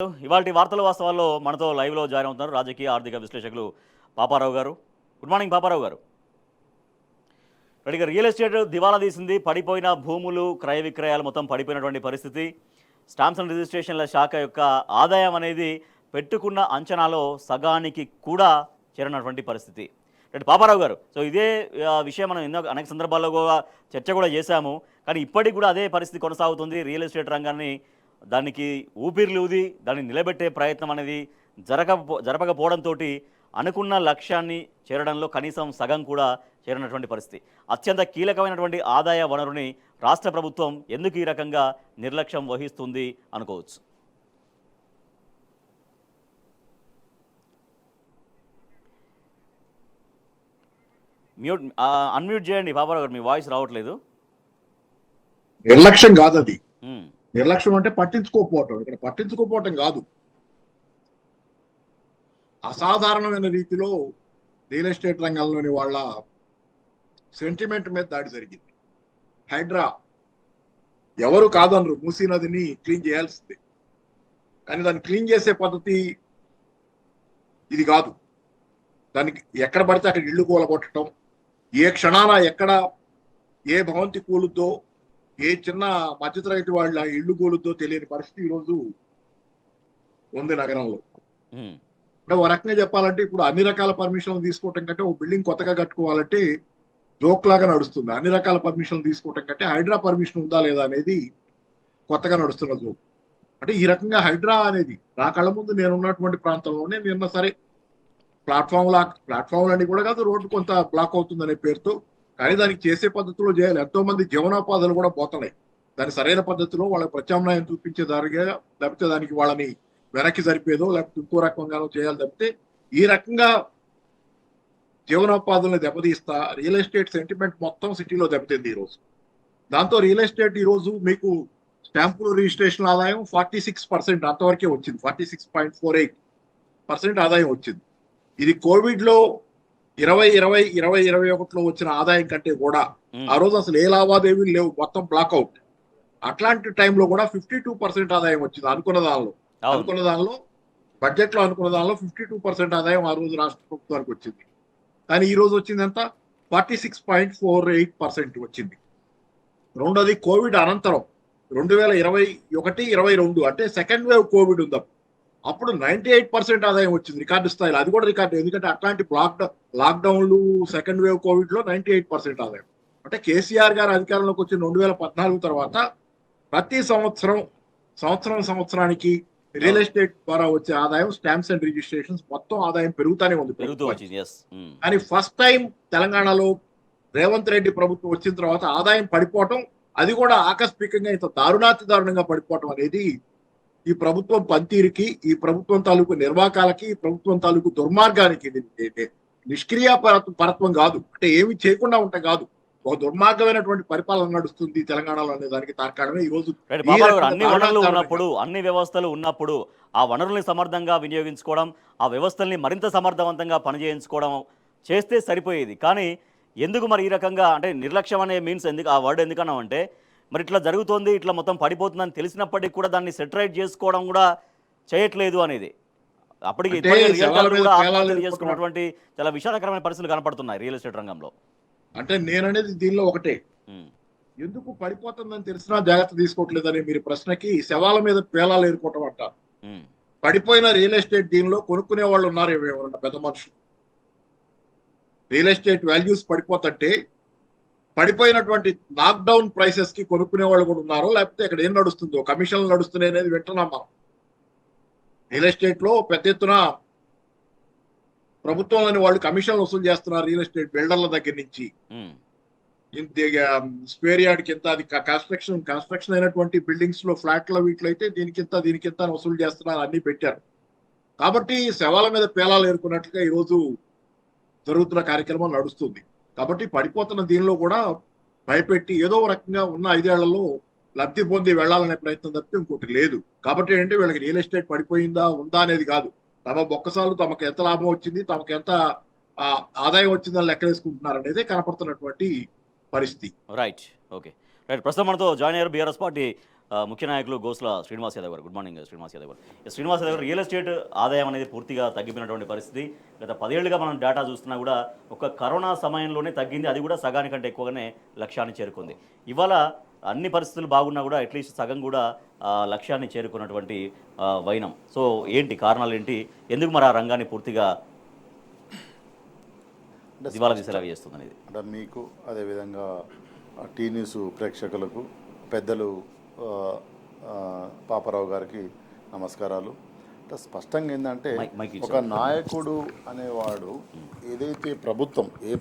ఇవాల్టి వార్తల వాస్తవాల్లో మనతో లైవ్లో జాయిన్ అవుతున్నారు రాజకీయ ఆర్థిక విశ్లేషకులు పాపారావు గారు. గుడ్ మార్నింగ్ పాపారావు గారు. రియల్ ఎస్టేట్ దివాలా తీసింది, పడిపోయిన భూములు క్రయ విక్రయాలు మొత్తం పడిపోయినటువంటి పరిస్థితి. స్టాంప్స్ అండ్ రిజిస్ట్రేషన్ల శాఖ యొక్క ఆదాయం అనేది పెట్టుకున్న అంచనాలో సగానికి కూడా చేరినటువంటి పరిస్థితి. పాపారావు గారు, సో ఇదే విషయం మనం ఎన్నో అనేక సందర్భాల్లో కూడా చర్చ కూడా చేశాము. కానీ ఇప్పటికి కూడా అదే పరిస్థితి కొనసాగుతుంది. రియల్ ఎస్టేట్ రంగాన్ని దానికి ఊపిరిలూది దాన్ని నిలబెట్టే ప్రయత్నం అనేది జరపకపోవడంతో అనుకున్న లక్ష్యాన్ని చేరడంలో కనీసం సగం కూడా చేరినటువంటి పరిస్థితి. అత్యంత కీలకమైనటువంటి ఆదాయ వనరుని రాష్ట్ర ప్రభుత్వం ఎందుకు ఈ రకంగా నిర్లక్ష్యం వహిస్తుంది అనుకోవచ్చు? అన్మ్యూట్ చేయండి పాపారావు గారు, మీ వాయిస్ రావట్లేదు. నిర్లక్ష్యం కాదు అది. నిర్లక్ష్యం అంటే పట్టించుకోకపోవటం. ఇక్కడ పట్టించుకోకపోవటం కాదు, అసాధారణమైన రీతిలో రియల్ ఎస్టేట్ రంగంలోని వాళ్ళ సెంటిమెంట్ మీద దాడి జరిగింది. హైడ్రా ఎవరు కాదనరు, మూసీ నదిని క్లీన్ చేయాల్సిందే. కానీ దాన్ని క్లీన్ చేసే పద్ధతి ఇది కాదు. దానికి ఎక్కడ పడితే అక్కడ ఇళ్ళు కూలగొట్టడం, ఏ క్షణాన ఎక్కడ ఏ భవంతి కూలుద్దో, ఏ చిన్న మధ్యతరగతి వాళ్ళ ఇళ్ళు కూలుద్దో తెలియని పరిస్థితి ఈరోజు ఉంది నగరంలో. అంటే ఒక రకంగా చెప్పాలంటే ఇప్పుడు అన్ని రకాల పర్మిషన్లు తీసుకోవటం కంటే ఒక బిల్డింగ్ కొత్తగా కట్టుకోవాలంటే జోక్ లాగా నడుస్తుంది. అన్ని రకాల పర్మిషన్లు తీసుకోవటం కంటే హైడ్రా పర్మిషన్ ఉందా లేదా అనేది కొత్తగా నడుస్తున్న జోక్. అంటే ఈ రకంగా హైడ్రా అనేది నా కళ్ళ ముందు నేను ఉన్నటువంటి ప్రాంతంలోనే నిన్న సరే ప్లాట్ఫామ్లు అన్ని కూడా కాదు, రోడ్డు కొంత బ్లాక్ అవుతుందనే పేరుతో, కానీ దానికి చేసే పద్ధతిలో చేయాలి. ఎంతో మంది జీవనోపాధులు కూడా పోతున్నాయి. దాని సరైన పద్ధతిలో వాళ్ళకి ప్రత్యామ్నాయం చూపించే దారిగా, లేకపోతే దానికి వాళ్ళని వెనక్కి సరిపోయేదో లేకపోతే ఇంకో రకంగానో చేయాలి తప్పితే ఈ రకంగా జీవనోపాధుల్ని దెబ్బతీస్తా రియల్ ఎస్టేట్ సెంటిమెంట్ మొత్తం సిటీలో దెబ్బతింది ఈరోజు. దాంతో రియల్ ఎస్టేట్ ఈరోజు మీకు స్టాంపులు రిజిస్ట్రేషన్ ఆదాయం 46% అంతవరకే వచ్చింది. 46.48% ఆదాయం వచ్చింది. ఇది కోవిడ్ లో 2021లో వచ్చిన ఆదాయం కంటే కూడా ఆ రోజు అసలు ఏ లావాదేవీలు లేవు, మొత్తం బ్లాక్అవుట్. అట్లాంటి టైంలో కూడా 52% ఆదాయం వచ్చింది. అనుకున్న దానిలో బడ్జెట్ లో అనుకున్న దానిలో 52% ఆదాయం ఆ రోజు రాష్ట్ర ప్రభుత్వానికి వచ్చింది. కానీ ఈ రోజు వచ్చింది ఎంత? 46.48% వచ్చింది. రెండోది కోవిడ్ అనంతరం 2021-22 అంటే సెకండ్ వేవ్ కోవిడ్ ఉంది, అప్పుడు 98% ఆదాయం వచ్చింది రికార్డు స్థాయిలో. అది కూడా రికార్డు, ఎందుకంటే అట్లాంటి లాక్డౌన్లు సెకండ్ వేవ్ కోవిడ్ లో 98% ఆదాయం. అంటే కేసీఆర్ గారు అధికారంలోకి వచ్చిన 2014 తర్వాత ప్రతి సంవత్సరానికి రియల్ ఎస్టేట్ ద్వారా వచ్చే ఆదాయం, స్టాంప్స్ అండ్ రిజిస్ట్రేషన్స్ మొత్తం ఆదాయం పెరుగుతూనే ఉంది. కానీ ఫస్ట్ టైం తెలంగాణలో రేవంత్ రెడ్డి ప్రభుత్వం వచ్చిన తర్వాత ఆదాయం పడిపోవటం, అది కూడా ఆకస్మికంగా ఇంత దారుణంగా పడిపోవటం అనేది ఈ ప్రభుత్వం పనితీరుకి, ఈ ప్రభుత్వం తాలూకు నిర్వాకాలకి, ఈ ప్రభుత్వం తాలూకు దుర్మార్గానికి నిష్క్రియ పరత్వం కాదు, అంటే ఏమి చేయకుండా ఉంటాం కాదు, ఒక దుర్మార్గమైనటువంటి పరిపాలన నడుస్తుంది తెలంగాణలో అనే దానికి తార్కాణమే ఈ రోజు. అన్ని వనరులు ఉన్నప్పుడు, అన్ని వ్యవస్థలు ఉన్నప్పుడు ఆ వనరుల్ని సమర్థంగా వినియోగించుకోవడం, ఆ వ్యవస్థల్ని మరింత సమర్థవంతంగా పనిచేయించుకోవడం చేస్తే సరిపోయేది. కానీ ఎందుకు మరి ఈ రకంగా, అంటే నిర్లక్ష్యం అనే మీన్స్ ఎందుకు, ఆ వర్డ్ ఎందుకన్నాం అంటే మరి ఇట్లా జరుగుతోంది, ఇట్లా మొత్తం పడిపోతుందని తెలిసినప్పటికీ కూడా దాన్ని సెటరైట్ చేసుకోవడం కూడా చేయట్లేదు అనేది. అప్పటికి చేసుకున్నటువంటి చాలా విషాదకరమైన పరిస్థితులు కనపడుతున్నాయి రియల్ ఎస్టేట్ రంగంలో. అంటే నేననేది దీనిలో ఒకటే, ఎందుకు పడిపోతుందని తెలిసినా జాగ్రత్త తీసుకోవట్లేదని మీరు ప్రశ్నకి శవాల మీద పేలాలు ఏరుకోవటం అంటారు. పడిపోయిన రియల్ ఎస్టేట్ దీనిలో కొనుక్కునే వాళ్ళు ఉన్నారు ఎవరన్నా పెద్ద మనుషులు. రియల్ ఎస్టేట్ వాల్యూస్ పడిపోతుంటే పడిపోయినటువంటి లాక్డౌన్ ప్రైసెస్ కి కొనుక్కునే వాళ్ళు కూడా ఉన్నారు, లేకపోతే ఇక్కడ ఏం నడుస్తుందో కమిషన్లు నడుస్తున్నాయి అనేది వింటున్నాం మనం. రియల్ ఎస్టేట్ లో పెద్ద ఎత్తున ప్రభుత్వంలోని వాళ్ళు కమిషన్లు వసూలు చేస్తున్నారు రియల్ ఎస్టేట్ బిల్డర్ల దగ్గర నుంచి. స్క్వేర్ యార్డ్ కింద అది కన్స్ట్రక్షన్ అయినటువంటి బిల్డింగ్స్ లో ఫ్లాట్ల వీటిలో అయితే దీనికింత వసూలు చేస్తున్నారు, అన్ని పెట్టారు. కాబట్టి శవాల మీద పేలాలు ఏరుకున్నట్లుగా ఈరోజు జరుగుతున్న కార్యక్రమం నడుస్తుంది. కాబట్టి పడిపోతున్న దీనిలో కూడా భయపెట్టి ఏదో రకంగా ఉన్న 5 ఏళ్లలో లబ్ధి పొంది వెళ్లాలనే ప్రయత్నం తప్పితే ఇంకోటి లేదు. కాబట్టి ఏంటంటే వీళ్ళకి రియల్ ఎస్టేట్ పడిపోయిందా ఉందా అనేది కాదు, తమ బొక్కసాలు తమకు ఎంత లాభం వచ్చింది, తమకు ఎంత ఆదాయం వచ్చిందని లెక్కలేసుకుంటున్నారు అనేది కనపడుతున్నటువంటి పరిస్థితి. Right, okay right. ప్రస్తుతం మనతో జాయిన్ అయ్యారు బీఆర్ఎస్ పార్టీ ముఖ్య నాయకులు గోస్ల శ్రీనివాస్ యాదవ్ గారు. గుడ్ మార్నింగ్ శ్రీనివాస్ యాదవ్ గారు. శ్రీనివాస్ యాదవ్ గారు, రియల్ ఎస్టేట్ ఆదాయం అనేది పూర్తిగా తగ్గిపోయినటువంటి పరిస్థితి. గత 10 ఏళ్లుగా మనం డేటా చూస్తున్నా కూడా ఒక కరోనా సమయంలోనే తగ్గింది, అది కూడా సగానికంటే ఎక్కువగానే లక్ష్యాన్ని చేరుకుంది. ఇవాళ అన్ని పరిస్థితులు బాగున్నా కూడా అట్లీస్ట్ సగం కూడా లక్ష్యాన్ని చేరుకున్నటువంటి వైనం. సో ఏంటి కారణాలు ఏంటి, ఎందుకు మరి ఆ రంగాన్ని పూర్తిగా దివాలా తీసేలా చేస్తుంది అనేది? అంటే మీకు అదేవిధంగా టీ న్యూస్ ప్రేక్షకులకు, పెద్దలు పాపారావు గారికి నమస్కారాలు. అంటే స్పష్టంగా ఏంటంటే ఒక నాయకుడు అనేవాడు ఏదైతే ఏ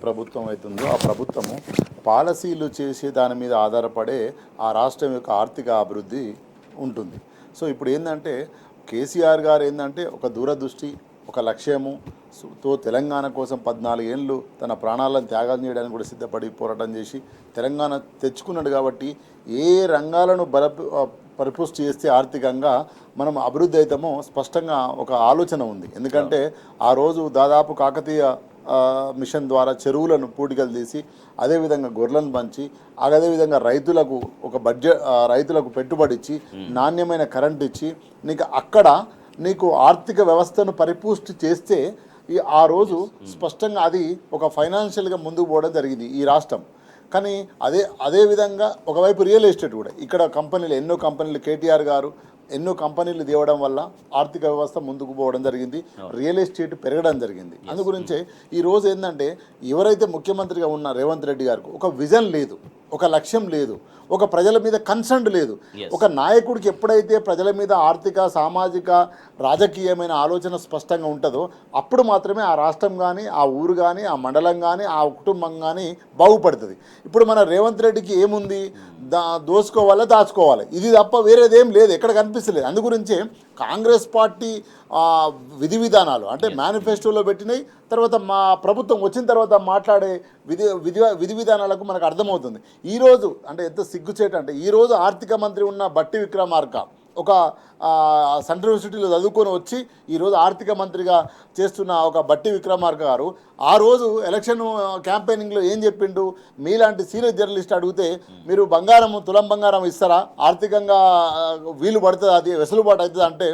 ప్రభుత్వం అవుతుందో ఆ ప్రభుత్వము పాలసీలు చేసే దాని మీద ఆధారపడే ఆ రాష్ట్రం యొక్క ఆర్థిక అభివృద్ధి ఉంటుంది. సో ఇప్పుడు ఏంటంటే కేసీఆర్ గారు ఏంటంటే ఒక దూరదృష్టి, ఒక లక్ష్యము తో తెలంగాణ కోసం 14 ఏళ్ళు తన ప్రాణాలను త్యాగం చేయడానికి కూడా సిద్ధపడి పోరాటం చేసి తెలంగాణ తెచ్చుకున్నాడు. కాబట్టి ఏ రంగాలను పరిపుష్టి చేస్తే ఆర్థికంగా మనం అభివృద్ధి అవుతామో స్పష్టంగా ఒక ఆలోచన ఉంది. ఎందుకంటే ఆ రోజు దాదాపు కాకతీయ మిషన్ ద్వారా చెరువులను పూడికలు తీసి, అదేవిధంగా గొర్రెలను పంచి, అదేవిధంగా రైతులకు ఒక రైతులకు పెట్టుబడి ఇచ్చి, నాణ్యమైన కరెంట్ ఇచ్చి, నీకు ఆర్థిక వ్యవస్థను పరిపుష్టి చేస్తే ఆ రోజు స్పష్టంగా అది ఒక ఫైనాన్షియల్గా ముందుకు పోవడం జరిగింది ఈ రాష్ట్రం. కానీ అదేవిధంగా ఒకవైపు రియల్ ఎస్టేట్ కూడా ఇక్కడ ఎన్నో కంపెనీలు కేటీఆర్ గారు ఎన్నో కంపెనీలు తేవడం వల్ల ఆర్థిక వ్యవస్థ ముందుకు పోవడం జరిగింది, రియల్ ఎస్టేట్ పెరగడం జరిగింది. అందుగురించే ఈరోజు ఏంటంటే ఎవరైతే ముఖ్యమంత్రిగా ఉన్న రేవంత్ రెడ్డి గారికి ఒక విజన్ లేదు, ఒక లక్ష్యం లేదు, ఒక ప్రజల మీద కన్సర్న్ లేదు. ఒక నాయకుడికి ఎప్పుడైతే ప్రజల మీద ఆర్థిక, సామాజిక, రాజకీయమైన ఆలోచన స్పష్టంగా ఉంటుందో అప్పుడు మాత్రమే ఆ రాష్ట్రం కానీ, ఆ ఊరు కానీ, ఆ మండలం కానీ, ఆ కుటుంబం కానీ బాగుపడుతుంది. ఇప్పుడు మన రేవంత్ రెడ్డికి ఏముంది, దోసుకోవాలి, దాచుకోవాలి, ఇది తప్ప వేరేదేం లేదు, ఎక్కడ కనిపిస్తలేదు. అందుగురించే కాంగ్రెస్ పార్టీ విధి విధానాలు అంటే మేనిఫెస్టోలో పెట్టినాయి, తర్వాత మా ప్రభుత్వం వచ్చిన తర్వాత మాట్లాడే విధి విధానాలకు మనకు అర్థమవుతుంది. ఈరోజు అంటే ఎంత సిగ్గుచేట అంటే ఈరోజు ఆర్థిక మంత్రి ఉన్న బట్టి విక్రమార్క ఒక సెంట్రల్ యూనివర్సిటీలో చదువుకొని వచ్చి ఈరోజు ఆర్థిక మంత్రిగా చేస్తున్న ఒక బట్టి విక్రమార్క గారు ఆ రోజు ఎలక్షన్ క్యాంపెయినింగ్లో ఏం చెప్పిండు, మీలాంటి సీనియర్ జర్నలిస్ట్ అడిగితే మీరు తులం బంగారం ఇస్తారా, ఆర్థికంగా వీలు పడుతుంది, అది వెసులుబాటు అవుతుంది అంటే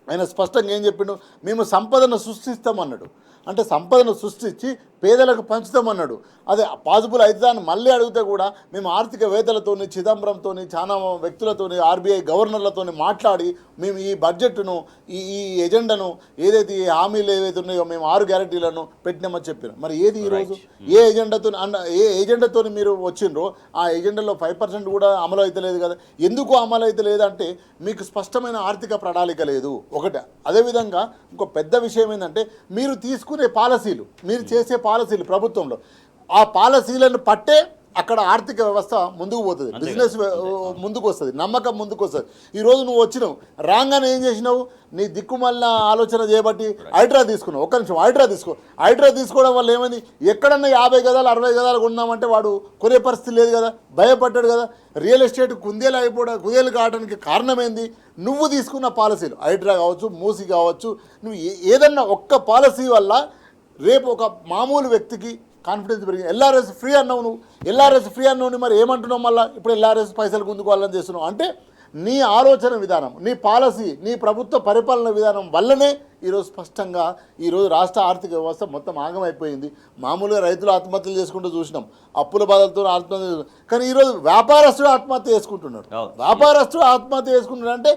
ఆయన స్పష్టంగా ఏం చెప్పిండు, మేము సంపదను సృష్టిస్తామన్నాడు. అంటే సంపదను సృష్టించి పేదలకు పంచుతామన్నాడు. అదే పాసిబుల్ అవుతుందా అని మళ్ళీ అడిగితే కూడా మేము ఆర్థికవేత్తలతోని, చిదంబరంతో, చాలా వ్యక్తులతోని, ఆర్బీఐ గవర్నర్లతో మాట్లాడి మేము ఈ బడ్జెట్ను, ఈ ఎజెండాను, ఏదైతే ఈ హామీలు ఏవైతే ఉన్నాయో మేము 6 గ్యారెంటీలను పెట్టినామని చెప్పినాం. మరి ఏది ఈరోజు ఏ ఎజెండాతో మీరు వచ్చిండ్రో ఆ ఎజెండాలో 5% కూడా అమలు అయితే లేదు కదా. ఎందుకు అమలు అయితే లేదంటే మీకు స్పష్టమైన ఆర్థిక ప్రణాళిక లేదు ఒకటి. అదేవిధంగా ఇంకో పెద్ద విషయం ఏంటంటే మీరు తీసుకునే పాలసీలు, మీరు చేసే పాలసీలు ప్రభుత్వంలో ఆ పాలసీలను పట్టే అక్కడ ఆర్థిక వ్యవస్థ ముందుకు పోతుంది, బిజినెస్ ముందుకు వస్తుంది, నమ్మకం ముందుకు వస్తుంది. ఈరోజు నువ్వు వచ్చినావు రాగానే ఏం చేసినావు, నీ దిక్కుమల్ల ఆలోచన చేయబట్టి హైడ్రా తీసుకున్నావు. ఒక్క నిమిషం, హైడ్రా తీసుకోవడం వల్ల ఏమైంది, ఎక్కడన్నా 50 గదాలు 60 గదాలు కొన్నామంటే వాడు కొనే పరిస్థితి లేదు కదా, భయపడ్డాడు కదా. రియల్ ఎస్టేట్ కుదేలు కావడానికి కారణమైంది నువ్వు తీసుకున్న పాలసీలు, హైడ్రా కావచ్చు, మూసి కావచ్చు. నువ్వు ఏదన్నా ఒక్క పాలసీ వల్ల రేపు ఒక మామూలు వ్యక్తికి కాన్ఫిడెన్స్ పెరిగింది. ఎల్ఆర్ఎస్ ఫ్రీ అన్నావు, నువ్వు ఎల్ఆర్ఎస్ ఫ్రీ అన్నావు, మరి ఏమంటున్నావు మళ్ళీ ఇప్పుడు ఎల్ఆర్ఎస్ పైసలు గుంజుకోవాలని చేస్తున్నావు అంటే నీ ఆలోచన విధానం, నీ పాలసీ, నీ ప్రభుత్వ పరిపాలన విధానం వల్లనే ఈరోజు స్పష్టంగా ఈరోజు రాష్ట్ర ఆర్థిక వ్యవస్థ మొత్తం ఆగమైపోయింది. మామూలుగా రైతులు ఆత్మహత్యలు చేసుకుంటూ చూసినాం, అప్పుల బాధలతో ఆత్మహత్య, కానీ ఈరోజు వ్యాపారస్తుడు ఆత్మహత్య చేసుకుంటున్నాడు. వ్యాపారస్తుడు ఆత్మహత్య చేసుకుంటున్నాడు అంటే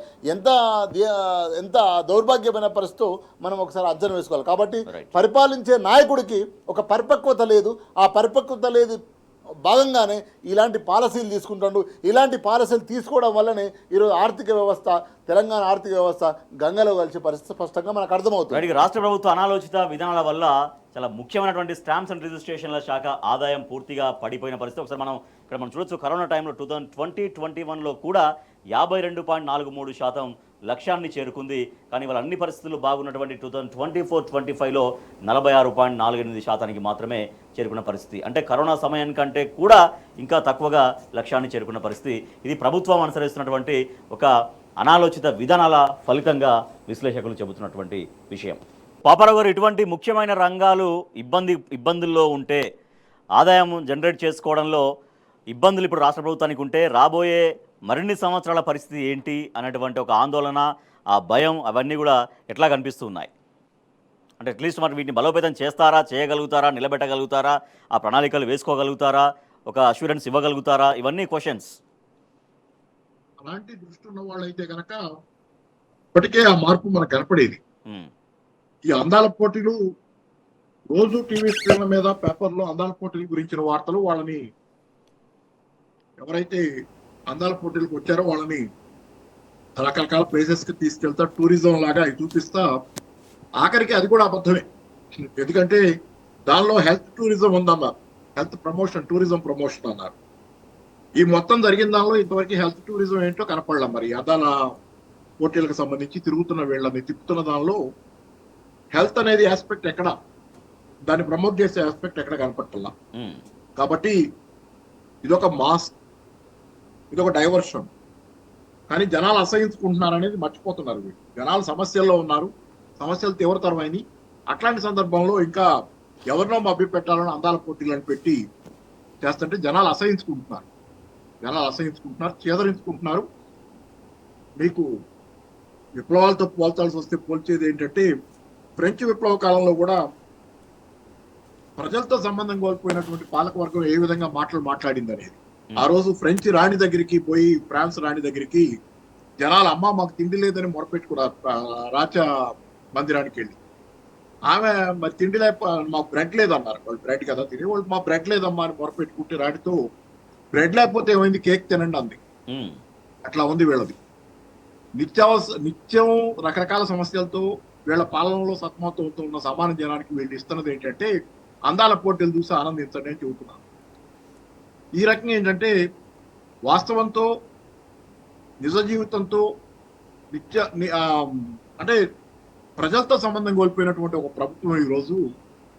ఎంత దౌర్భాగ్యమైన పరిస్థితితో మనం ఒకసారి అంచనా వేసుకోవాలి. కాబట్టి పరిపాలించే నాయకుడికి ఒక పరిపక్వత లేదు, ఆ పరిపక్వత లేదు భాగంగానే ఇలాంటి పాలసీలు తీసుకుంటాడు. ఇలాంటి పాలసీలు తీసుకోవడం వల్లనే ఈరోజు ఆర్థిక వ్యవస్థ, తెలంగాణ ఆర్థిక వ్యవస్థ గంగలో కలిసే పరిస్థితి స్పష్టంగా మనకు అర్థమవుతుంది. రాష్ట్ర ప్రభుత్వ అనాలోచిత విధానాల వల్ల చాలా ముఖ్యమైనటువంటి స్టాంప్స్ అండ్ రిజిస్ట్రేషన్ల శాఖ ఆదాయం పూర్తిగా పడిపోయిన పరిస్థితి. ఒకసారి మనం చూడొచ్చు, కరోనా టైంలో 2020-21లో కూడా 52.43% లక్ష్యాన్ని చేరుకుంది. కానీ వాళ్ళ అన్ని పరిస్థితులు బాగున్నటువంటి 2024-25లో 46.48% మాత్రమే చేరుకున్న పరిస్థితి. అంటే కరోనా సమయానికంటే కూడా ఇంకా తక్కువగా లక్ష్యాన్ని చేరుకున్న పరిస్థితి. ఇది ప్రభుత్వం అనుసరిస్తున్నటువంటి ఒక అనాలోచిత విధానాల ఫలితంగా విశ్లేషకులు చెబుతున్నటువంటి విషయం. పాపారావు గారు, ఇటువంటి ముఖ్యమైన రంగాలు ఇబ్బందుల్లో ఉంటే, ఆదాయం జనరేట్ చేసుకోవడంలో ఇబ్బందులు ఇప్పుడు రాష్ట్ర ప్రభుత్వానికి ఉంటే, రాబోయే మరిన్ని సంవత్సరాల పరిస్థితి ఏంటి అనేటువంటి ఒక ఆందోళన, ఆ భయం అవన్నీ కూడా ఎట్లా కనిపిస్తూ ఉన్నాయి? అంటే అట్లీస్ట్ మరి వీటిని బలోపేతం చేస్తారా, చేయగలుగుతారా, నిలబెట్టగలుగుతారా, ఆ ప్రణాళికలు వేసుకోగలుగుతారా, ఒక అష్యూరెన్స్ ఇవ్వగలుగుతారా? ఇవన్నీ క్వశ్చన్స్. అలాంటి దృష్టి ఉన్న వాళ్ళైతే కనుక ఇప్పటికే ఆ మార్పు మనకు కనపడేది. ఈ అందాల పోటీలు రోజు టీవీ స్క్రీన్ల మీద పేపర్లో అందాల పోటీల గురించిన వార్తలు, వాళ్ళని ఎవరైతే అందాల పోటీలకు వచ్చారో వాళ్ళని రకరకాల ప్లేసెస్ కి తీసుకెళ్తా, టూరిజం లాగా అవి చూపిస్తా, ఆఖరికి అది కూడా అబద్ధమే. ఎందుకంటే దానిలో హెల్త్ టూరిజం ఉందన్నారు, హెల్త్ ప్రమోషన్, టూరిజం ప్రమోషన్ అన్నారు. ఈ మొత్తం జరిగిన దానిలో ఇంతవరకు హెల్త్ టూరిజం ఏంటో కనపడలే. మరి అదాల పోటీలకు సంబంధించి తిరుగుతున్న వీళ్ళని తిప్పుతున్న దానిలో హెల్త్ అనేది ఆస్పెక్ట్ ఎక్కడ, దాన్ని ప్రమోట్ చేసే ఆస్పెక్ట్ ఎక్కడ కనపట్టాల. కాబట్టి ఇదొక మాస్, ఇదొక డైవర్షన్. కానీ జనాలు అసహించుకుంటున్నారు అనేది మర్చిపోతున్నారు. వీళ్ళు జనాలు సమస్యల్లో ఉన్నారు, సమస్యలు తీవ్రతరమైనవి. అట్లాంటి సందర్భంలో ఇంకా ఎవరినో మభ్య పెట్టాలని అందాల పోటీలను పెట్టి చేస్తుంటే జనాలు అసహించుకుంటున్నారు, చేదరించుకుంటున్నారు. మీకు విప్లవాలతో పోల్చాల్సి వస్తే పోల్చేది ఏంటంటే, ఫ్రెంచ్ విప్లవ కాలంలో కూడా ప్రజలతో సంబంధం కోల్పోయినటువంటి పాలకవర్గం ఏ విధంగా మాట్లాడింది అనేది. ఆ రోజు ఫ్రెంచ్ రాణి దగ్గరికి పోయి, ఫ్రాన్స్ రాణి దగ్గరికి జనాలు అమ్మ మాకు తిండి లేదని మొరపెట్టుకున్నారు. రాజ మందిరానికి వెళ్ళి ఆమె మరి తిండి మాకు బ్రెడ్ లేదన్నారు. వాళ్ళు బ్రెడ్ కదా తిని, వాళ్ళు మా బ్రెడ్ లేదమ్మా అని మొరపెట్టుకుంటే రాణితో బ్రెడ్ లేకపోతే ఏమైంది, కేక్ తినండి అంది. అట్లా ఉంది వీళ్ళది. నిత్యం రకరకాల సమస్యలతో వీళ్ళ పాలనలో సతమతమవుతూ ఉన్న సామాన్య జనానికి వీళ్ళు ఇస్తున్నది ఏంటంటే అందాల పోటీలు చూసి ఆనందించండి అని చెబుతున్నాను. ఈ రకంగా ఏంటంటే వాస్తవంతో, నిజ జీవితంతో అంటే ప్రజలతో సంబంధం కోల్పోయినటువంటి ఒక ప్రభుత్వం ఈరోజు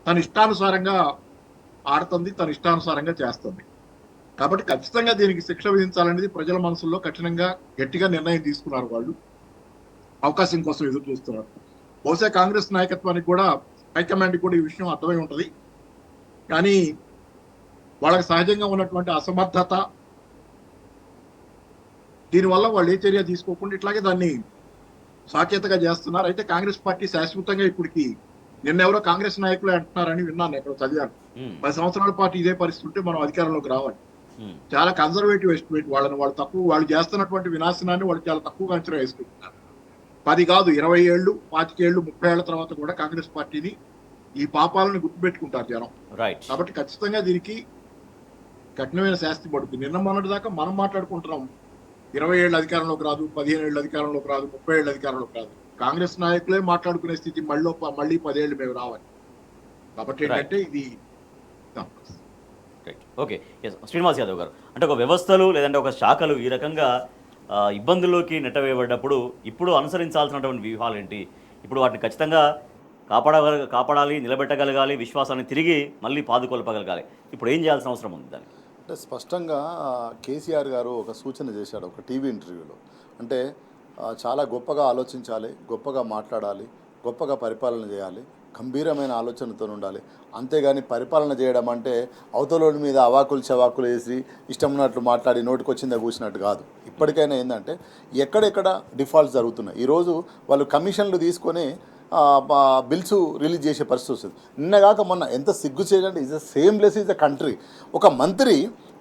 తన ఇష్టానుసారంగా ఆడుతుంది, తన ఇష్టానుసారంగా చేస్తుంది. కాబట్టి ఖచ్చితంగా దీనికి శిక్ష విధించాలనేది ప్రజల మనసుల్లో కఠినంగా గట్టిగా నిర్ణయం తీసుకున్నారు. వాళ్ళు అవకాశం కోసం ఎదురు చూస్తున్నారు. బహుశా కాంగ్రెస్ నాయకత్వానికి కూడా, హైకమాండ్కి కూడా ఈ విషయం అర్థమై ఉంటుంది. కానీ వాళ్ళకి సహజంగా ఉన్నటువంటి అసమర్థత, దీనివల్ల వాళ్ళు ఏ చర్య తీసుకోకుండా ఇట్లాగే దాన్ని సాకేతగా చేస్తున్నారు. అయితే కాంగ్రెస్ పార్టీ శాశ్వతంగా ఇప్పటికి, నిన్నెవరో కాంగ్రెస్ నాయకులే అంటున్నారని విన్నాను, ఎక్కడ చదివాను. 10 సంవత్సరాల పాటు ఇదే పరిస్థితి ఉంటే మనం అధికారంలోకి రావాలి. చాలా కన్జర్వేటివ్ ఎస్టిమేట్ వాళ్ళు చేస్తున్నటువంటి వినాశనాన్ని వాళ్ళు చాలా తక్కువగా అంచనా వేసుకుంటున్నారు. 10 కాదు 20 ఏళ్ళు, 25 ఏళ్ళు, 30 ఏళ్ల తర్వాత కూడా కాంగ్రెస్ పార్టీని, ఈ పాపాలను గుర్తుపెట్టుకుంటారు జనం. కాబట్టి ఖచ్చితంగా దీనికి కఠినమైన శాస్తి పడుతుంది. నిన్న మొన్నటి దాకా మనం మాట్లాడుకుంటున్నాం 20 ఏళ్ళు అధికారంలోకి రాదు, 15 ఏళ్ళు అధికారంలోకి రాదు, 30 ఏళ్ళు అధికారంలోకి రాదు. కాంగ్రెస్ నాయకులే మాట్లాడుకునే స్థితి మళ్ళీ 10 ఏళ్ళు మేము రావాలి. కాబట్టి ఏంటంటే ఇది ఓకే. శ్రీనివాస్ యాదవ్ గారు, అంటే ఒక వ్యవస్థలు లేదంటే ఒక శాఖలు ఈ రకంగా ఇబ్బందుల్లోకి నెట్టవేయబడ్డప్పుడు ఇప్పుడు అనుసరించాల్సినటువంటి వ్యూహాలు ఏంటి? ఇప్పుడు వాటిని ఖచ్చితంగా కాపాడాలి, నిలబెట్టగలగాలి, విశ్వాసాన్ని తిరిగి మళ్ళీ పాదుకొల్పగలగాలి. ఇప్పుడు ఏం చేయాల్సిన అవసరం ఉంది దానికి? అంటే స్పష్టంగా కేసీఆర్ గారు ఒక సూచన చేశాడు ఒక టీవీ ఇంటర్వ్యూలో. అంటే చాలా గొప్పగా ఆలోచించాలి, గొప్పగా మాట్లాడాలి, గొప్పగా పరిపాలన చేయాలి, గంభీరమైన ఆలోచనతో ఉండాలి. అంతేగాని పరిపాలన చేయడం అంటే అవతలోడి మీద అవాకులు చవాకులు వేసి ఇష్టం ఉన్నట్లు మాట్లాడి నోటికొచ్చిందా కూర్చున్నట్టు కాదు. ఇప్పటికైనా ఏంటంటే ఎక్కడెక్కడ డిఫాల్ట్స్ జరుగుతున్నాయి. ఈరోజు వాళ్ళు కమిషన్లు తీసుకొని బిల్స్ రిలీజ్ చేసే పరిస్థితి వస్తుంది. నిన్నగాక మొన్న ఎంత సిగ్గు చేయండి. Is the same less is the country. ఒక మంత్రి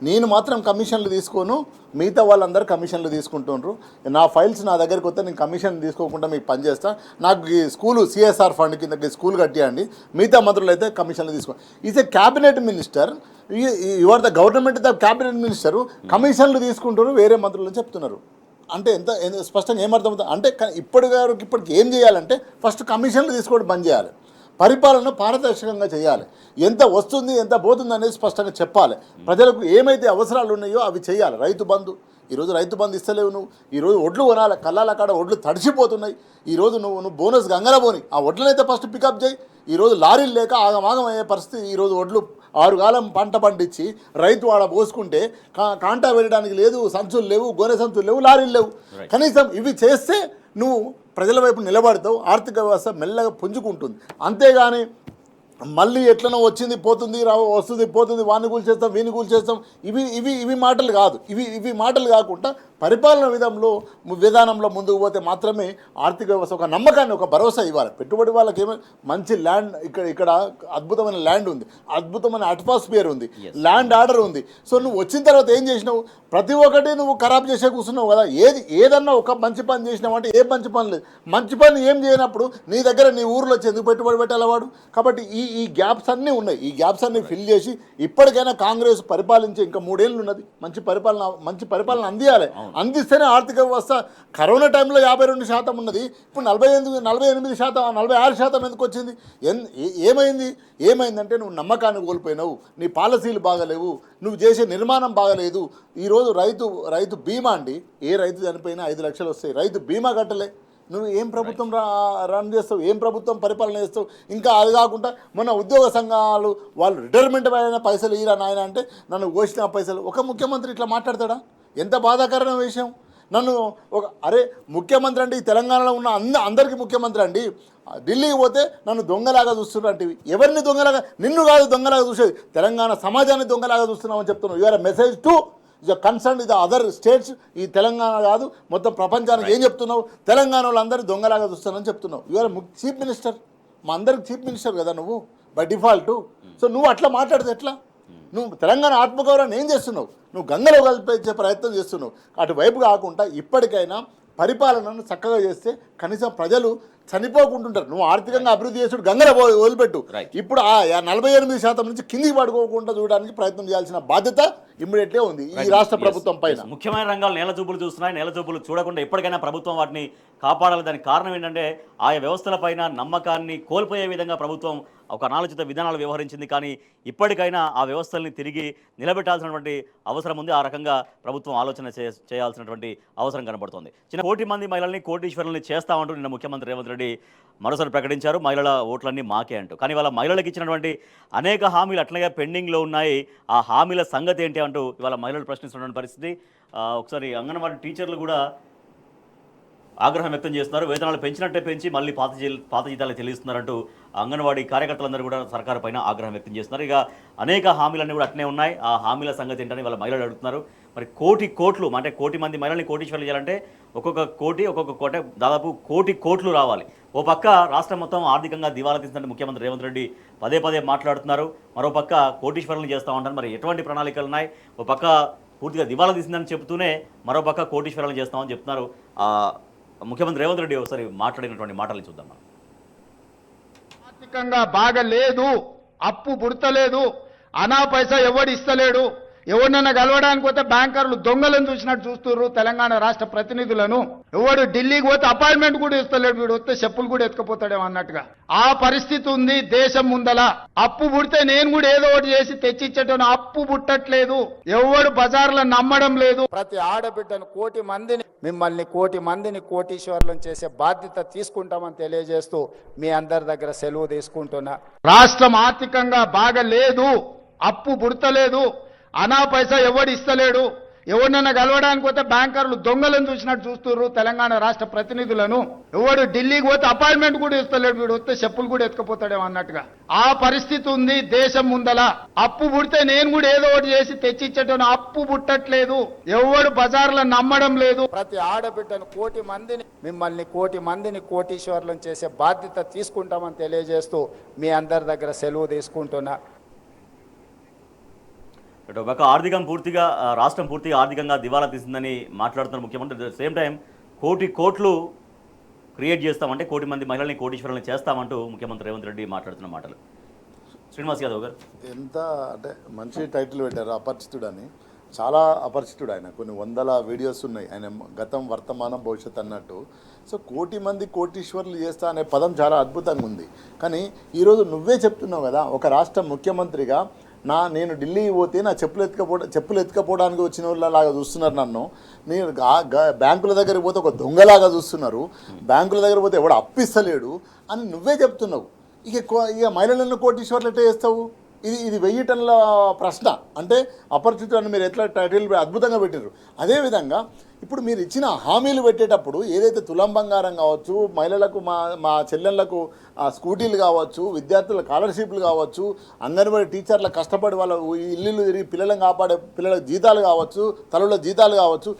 నేను మాత్రం కమిషన్లు తీసుకోను, మిగతా వాళ్ళందరూ కమిషన్లు తీసుకుంటుండ్రు, నా ఫైల్స్ నా దగ్గరికి వస్తే నేను కమిషన్ తీసుకోకుండా మీకు పనిచేస్తాను, నాకు ఈ స్కూలు సిఎస్ఆర్ ఫండ్ కింద స్కూల్ కట్టియండి, మిగతా మంత్రులు అయితే కమిషన్లు తీసుకోండి. Is a cabinet minister, you are the government the cabinet minister, కమిషన్లు తీసుకుంటారు వేరే మంత్రులు చెప్తున్నారు. అంటే ఎంత స్పష్టంగా ఏమర్థమవుతుంది అంటే ఇప్పటికి ఏం చేయాలంటే ఫస్ట్ కమిషన్లు తీసుకోవడం బంద్ చేయాలి, పరిపాలన పారదర్శకంగా చేయాలి, ఎంత వస్తుంది ఎంత పోతుంది అనేది స్పష్టంగా చెప్పాలి, ప్రజలకు ఏమైతే అవసరాలు ఉన్నాయో అవి చేయాలి. రైతు బంధు, ఈరోజు రైతు బంధు ఇస్తలేవు నువ్వు, ఈరోజు ఒడ్లు కొనాలి, కళ్ళాల కాడ ఒడ్లు తడిచిపోతున్నాయి, ఈరోజు నువ్వు బోనస్ గంగల పోని, ఆ ఒడ్లనైతే ఫస్ట్ పికప్ చేయి. ఈరోజు లారీలు లేక ఆగమాగం అయ్యే పరిస్థితి. ఈరోజు ఒడ్లు 6 కాలం పంట పండించి రైతు ఆడ పోసుకుంటే కాంటా వేయడానికి లేదు, సంచులు లేవు, గోనె సంచులు లేవు, లారీలు లేవు. కనీసం ఇవి చేస్తే నువ్వు ప్రజల వైపు నిలబడతావు, ఆర్థిక వ్యవస్థ మెల్లగా పుంజుకుంటుంది. అంతేగాని మళ్ళీ ఎట్లనో వచ్చింది పోతుంది వస్తుంది పోతుంది, వాడిని కూల్చేస్తాం వీని కూల్చేస్తాం, ఇవి మాటలు కాదు. ఇవి మాటలు కాకుండా పరిపాలన విధానంలో ముందుకు పోతే మాత్రమే ఆర్థిక వ్యవస్థ ఒక నమ్మకాన్ని, ఒక భరోసా ఇవ్వాలి. పెట్టుబడి వాళ్ళకి ఏమైనా మంచి ల్యాండ్, ఇక్కడ అద్భుతమైన ల్యాండ్ ఉంది, అద్భుతమైన అట్మాస్ఫియర్ ఉంది, ల్యాండ్ ఆర్డర్ ఉంది. సో నువ్వు వచ్చిన తర్వాత ఏం చేసినావు? ప్రతి ఒక్కటి నువ్వు ఖరాబ్ చేసే కూర్చున్నావు కదా. ఏదన్నా ఒక మంచి పని చేసినావు అంటే ఏ మంచి పని లేదు. మంచి పని ఏం చేయనప్పుడు నీ దగ్గర నీ ఊర్లో వచ్చి ఎందుకు పెట్టుబడి పెట్టాలి వాడు? కాబట్టి ఈ గ్యాప్స్ అన్నీ ఉన్నాయి. ఈ గ్యాప్స్ అన్నీ ఫిల్ చేసి ఇప్పటికైనా కాంగ్రెస్ పరిపాలించి ఇంకా 3 ఏళ్ళు ఉన్నది, మంచి పరిపాలన అందియాలి. అందిస్తేనే ఆర్థిక వ్యవస్థ కరోనా టైంలో 52% ఉన్నది, ఇప్పుడు 48%, 46% ఎందుకు వచ్చింది? ఏమైందంటే నువ్వు నమ్మకాన్ని కోల్పోయినావు, నీ పాలసీలు బాగలేవు, నువ్వు చేసే నిర్మాణం బాగలేదు. ఈరోజు రైతు బీమా అండి, ఏ రైతు చనిపోయినా 5 లక్షలు వస్తాయి, రైతు బీమా కట్టలే. నువ్వు ఏం ప్రభుత్వం రన్ చేస్తావు? ఏం ప్రభుత్వం పరిపాలన చేస్తావు? ఇంకా అది కాకుండా మొన్న ఉద్యోగ సంఘాలు వాళ్ళు రిటైర్మెంట్ అయిన పైసలు ఇరా నాయన అంటే నన్ను కోసిన పైసలు. ఒక ముఖ్యమంత్రి ఇట్లా మాట్లాడతాడా? ఎంత బాధాకరమైన విషయం. నన్ను ముఖ్యమంత్రి అంటే ఈ తెలంగాణలో ఉన్న అందరికీ ముఖ్యమంత్రి అండి, ఢిల్లీకి పోతే నన్ను దొంగలాగా చూస్తున్నారు అంటే ఎవరిని దొంగలాగా? నిన్ను కాదు దొంగలాగా చూసేది, తెలంగాణ సమాజాన్ని దొంగలాగా చూస్తున్నామని చెప్తున్నావు. Your message to concern the other states. ఈ తెలంగాణ కాదు మొత్తం ప్రపంచానికి ఏం చెప్తున్నావు? తెలంగాణ వాళ్ళందరూ దొంగలాగా చూస్తానని చెప్తున్నావు. యూఆర్ చీఫ్ మినిస్టర్, మా అందరికి చీఫ్ మినిస్టర్ కదా నువ్వు బై డిఫాల్ట్. సో నువ్వు అట్లా మాట్లాడితే ఎట్లా? నువ్వు తెలంగాణ ఆత్మగౌరవాన్ని ఏం చేస్తున్నావు? నువ్వు గంగలో కలిపే ప్రయత్నం చేస్తున్నావు. అటువైపు కాకుండా ఇప్పటికైనా పరిపాలనను చక్కగా చేస్తే కనీసం ప్రజలు చనిపోకుంటుంటారు. నువ్వు ఆర్థికంగా అభివృద్ధి చేసుడు గంగల వదిలిపెట్టు. ఇప్పుడు ఆ 48% నుంచి కిందికి పడుకోకుండా చూడడానికి ప్రయత్నం చేయాల్సిన బాధ్యత ఇమ్మీడియట్లీ ఉంది ఈ రాష్ట్ర ప్రభుత్వం పైన. ముఖ్యమైన రంగాలు నేల చూపులు చూస్తున్నాయి. నేల చూపులు చూడకుండా ఎప్పటికైనా ప్రభుత్వం వాటిని కాపాడాలి. దానికి కారణం ఏంటంటే ఆయా వ్యవస్థల పైన నమ్మకాన్ని కోల్పోయే విధంగా ప్రభుత్వం ఒక అనాలోచిత విధానాలు వ్యవహరించింది. కానీ ఇప్పటికైనా ఆ వ్యవస్థల్ని తిరిగి నిలబెట్టాల్సినటువంటి అవసరం ఉంది. ఆ రకంగా ప్రభుత్వం ఆలోచన చేయాల్సినటువంటి అవసరం కనబడుతోంది. చిన్న 1 కోటి మంది మహిళల్ని కోటీశ్వరుల్ని చేస్తామంటూ నిన్న ముఖ్యమంత్రి రేవంత్ రెడ్డి మరోసారి ప్రకటించారు. మహిళల ఓట్లన్నీ మాకే అంటూ. కానీ వాళ్ళ మహిళలకు ఇచ్చినటువంటి అనేక హామీలు అట్లాగే పెండింగ్లో ఉన్నాయి. ఆ హామీల సంగతి ఏంటి అంటూ ఇవాళ మహిళలు ప్రశ్నిస్తున్నటువంటి పరిస్థితి. ఒకసారి అంగన్వాడీ టీచర్లు కూడా ఆగ్రహం వ్యక్తం చేస్తున్నారు. వేతనాలు పెంచినట్టే పెంచి మళ్ళీ పాత జీతాలు చెల్లిస్తున్నారంటూ అంగన్వాడీ కార్యకర్తలందరూ కూడా సర్కారు పైన ఆగ్రహం వ్యక్తం చేస్తున్నారు. ఇక అనేక హామీలన్నీ కూడా అట్నే ఉన్నాయి. ఆ హామీల సంగతి ఏంటని వాళ్ళ మహిళలు అడుగుతున్నారు. మరి కోట్లు అంటే 1 కోటి మంది మహిళల్ని కోటీశ్వరులు చేయాలంటే ఒక్కొక్క కోటి దాదాపు 1 కోటి కోట్లు రావాలి. ఓ పక్క రాష్ట్రం మొత్తం ఆర్థికంగా దివాలా తీస్తుంటే ముఖ్యమంత్రి రేవంత్ రెడ్డి పదే మాట్లాడుతున్నారు. మరో పక్క కోటీశ్వరులను చేస్తామంటారు. మరి ఎటువంటి ప్రణాళికలు ఉన్నాయి? ఓ పక్క పూర్తిగా దివాలా తీసిందని చెబుతూనే మరో పక్క కోటీశ్వరులను చేస్తామని చెప్తున్నారు. ముఖ్యమంత్రి రేవంత్ రెడ్డి ఒకసారి మాట్లాడినటువంటి మాటలు చూద్దాం. ఆర్థికంగా బాగా లేదు, అప్పు పుడతలేదు, అనా పైసా ఎవడు ఇస్తలేడు. ఎవరినైనా కలవడానికి పోతే బ్యాంకర్లు దొంగలను చూసినట్టు చూస్తున్నారు తెలంగాణ రాష్ట్ర ప్రతినిధులను. ఎవడు ఢిల్లీకి పోతే అపాయింట్మెంట్ కూడా ఇస్తలేడు, వీడు వస్తే చెప్పులు కూడా ఎత్తుకపోతాడేమో అన్నట్టుగా ఆ పరిస్థితి ఉంది దేశం ముందల. అప్పు పుడితే నేను కూడా ఏదో ఒకటి చేసి తెచ్చిచ్చేటోను, అప్పు పుట్టట్లేదు, ఎవడు బజార్లో నమ్మడం లేదు. ప్రతి ఆడబిడ్డను 1 కోటి మందిని, మిమ్మల్ని 1 కోటి మందిని కోటీశ్వర్లను చేసే బాధ్యత తీసుకుంటామని తెలియజేస్తూ మీ అందరి దగ్గర సెలవు తీసుకుంటున్నా. రాష్ట్రం ఆర్థికంగా బాగా లేదు, అప్పు పుడతలేదు, అనా పైసా ఎవడు ఇస్తలేడు. ఎవరినైనా కలవడానికి పోతే బ్యాంకర్లు దొంగలను చూసినట్టు చూస్తున్నారు తెలంగాణ రాష్ట్ర ప్రతినిధులను. ఎవడు ఢిల్లీకి పోతే అపాయింట్మెంట్ కూడా ఇస్తలేడు, వీడు వస్తే చెప్పులు కూడా ఎత్తుకపోతాడేమో అన్నట్టుగా ఆ పరిస్థితి ఉంది దేశం ముందల. అప్పు పుడితే నేను కూడా ఏదో ఒకటి చేసి తెచ్చిచ్చేటోను, అప్పు పుట్టట్లేదు, ఎవడు బజార్లో నమ్మడం లేదు. ప్రతి ఆడబిడ్డను 1 కోటి మందిని, మిమ్మల్ని 1 కోటి మందిని కోటీశ్వర్లను చేసే బాధ్యత తీసుకుంటామని తెలియజేస్తూ మీ అందరి దగ్గర సెలవు తీసుకుంటున్నా. ఒక రాష్ట్రం పూర్తిగా ఆర్థికంగా దివాలా తీసిందని మాట్లాడుతున్న ముఖ్యమంత్రి. అట్ ద సేమ్ టైం 1 కోట్లు క్రియేట్ చేస్తామంటే 1 కోటి మంది మహిళల్ని కోటీశ్వరులను చేస్తామంటూ ముఖ్యమంత్రి రేవంత్ రెడ్డి మాట్లాడుతున్న మాటలు. శ్రీనివాస్ యాదవ్ గారు, ఎంత అంటే మంచి టైటిల్ పెట్టారు, అపరిచితుడు అని. చాలా అపరిచితుడు ఆయన. కొన్ని 100 వీడియోస్ ఉన్నాయి ఆయన, గతం వర్తమానం భవిష్యత్ అన్నట్టు. సో 1 కోటి మంది కోటీశ్వర్లు చేస్తా అనే పదం చాలా అద్భుతంగా ఉంది. కానీ ఈరోజు నువ్వే చెప్తున్నావు కదా, ఒక రాష్ట్ర ముఖ్యమంత్రిగా నేను ఢిల్లీకి పోతే నా చెప్పులు ఎత్తుకపోవడానికి వచ్చిన వాళ్ళలాగా చూస్తున్నారు నన్ను. నేను బ్యాంకుల దగ్గరికి పోతే ఒక దొంగలాగా చూస్తున్నారు, బ్యాంకుల దగ్గర పోతే ఎవడు అప్పిస్తలేడు అని నువ్వే చెప్తున్నావు. ఇక మహిళలను కోటీశ్వర్లు ఎట్లా చేస్తావు? ఇది 1000 టన్నుల ప్రశ్న. అంటే అపరిచితుడు అని మీరు ఎట్లా టైటిల్ అద్భుతంగా పెట్టారు. అదేవిధంగా ఇప్పుడు మీరు ఇచ్చిన హామీలు పెట్టేటప్పుడు ఏదైతే తులం బంగారం కావచ్చు, మహిళలకు మా చెల్లెళ్లకు స్కూటీలు కావచ్చు, విద్యార్థుల స్కాలర్షిప్లు కావచ్చు, అంగన్వాడీ టీచర్ల కష్టపడి వాళ్ళ ఇల్లు తిరిగి పిల్లలను కాపాడే పిల్లల జీతాలు కావచ్చు, తల్లుల జీతాలు కావచ్చు,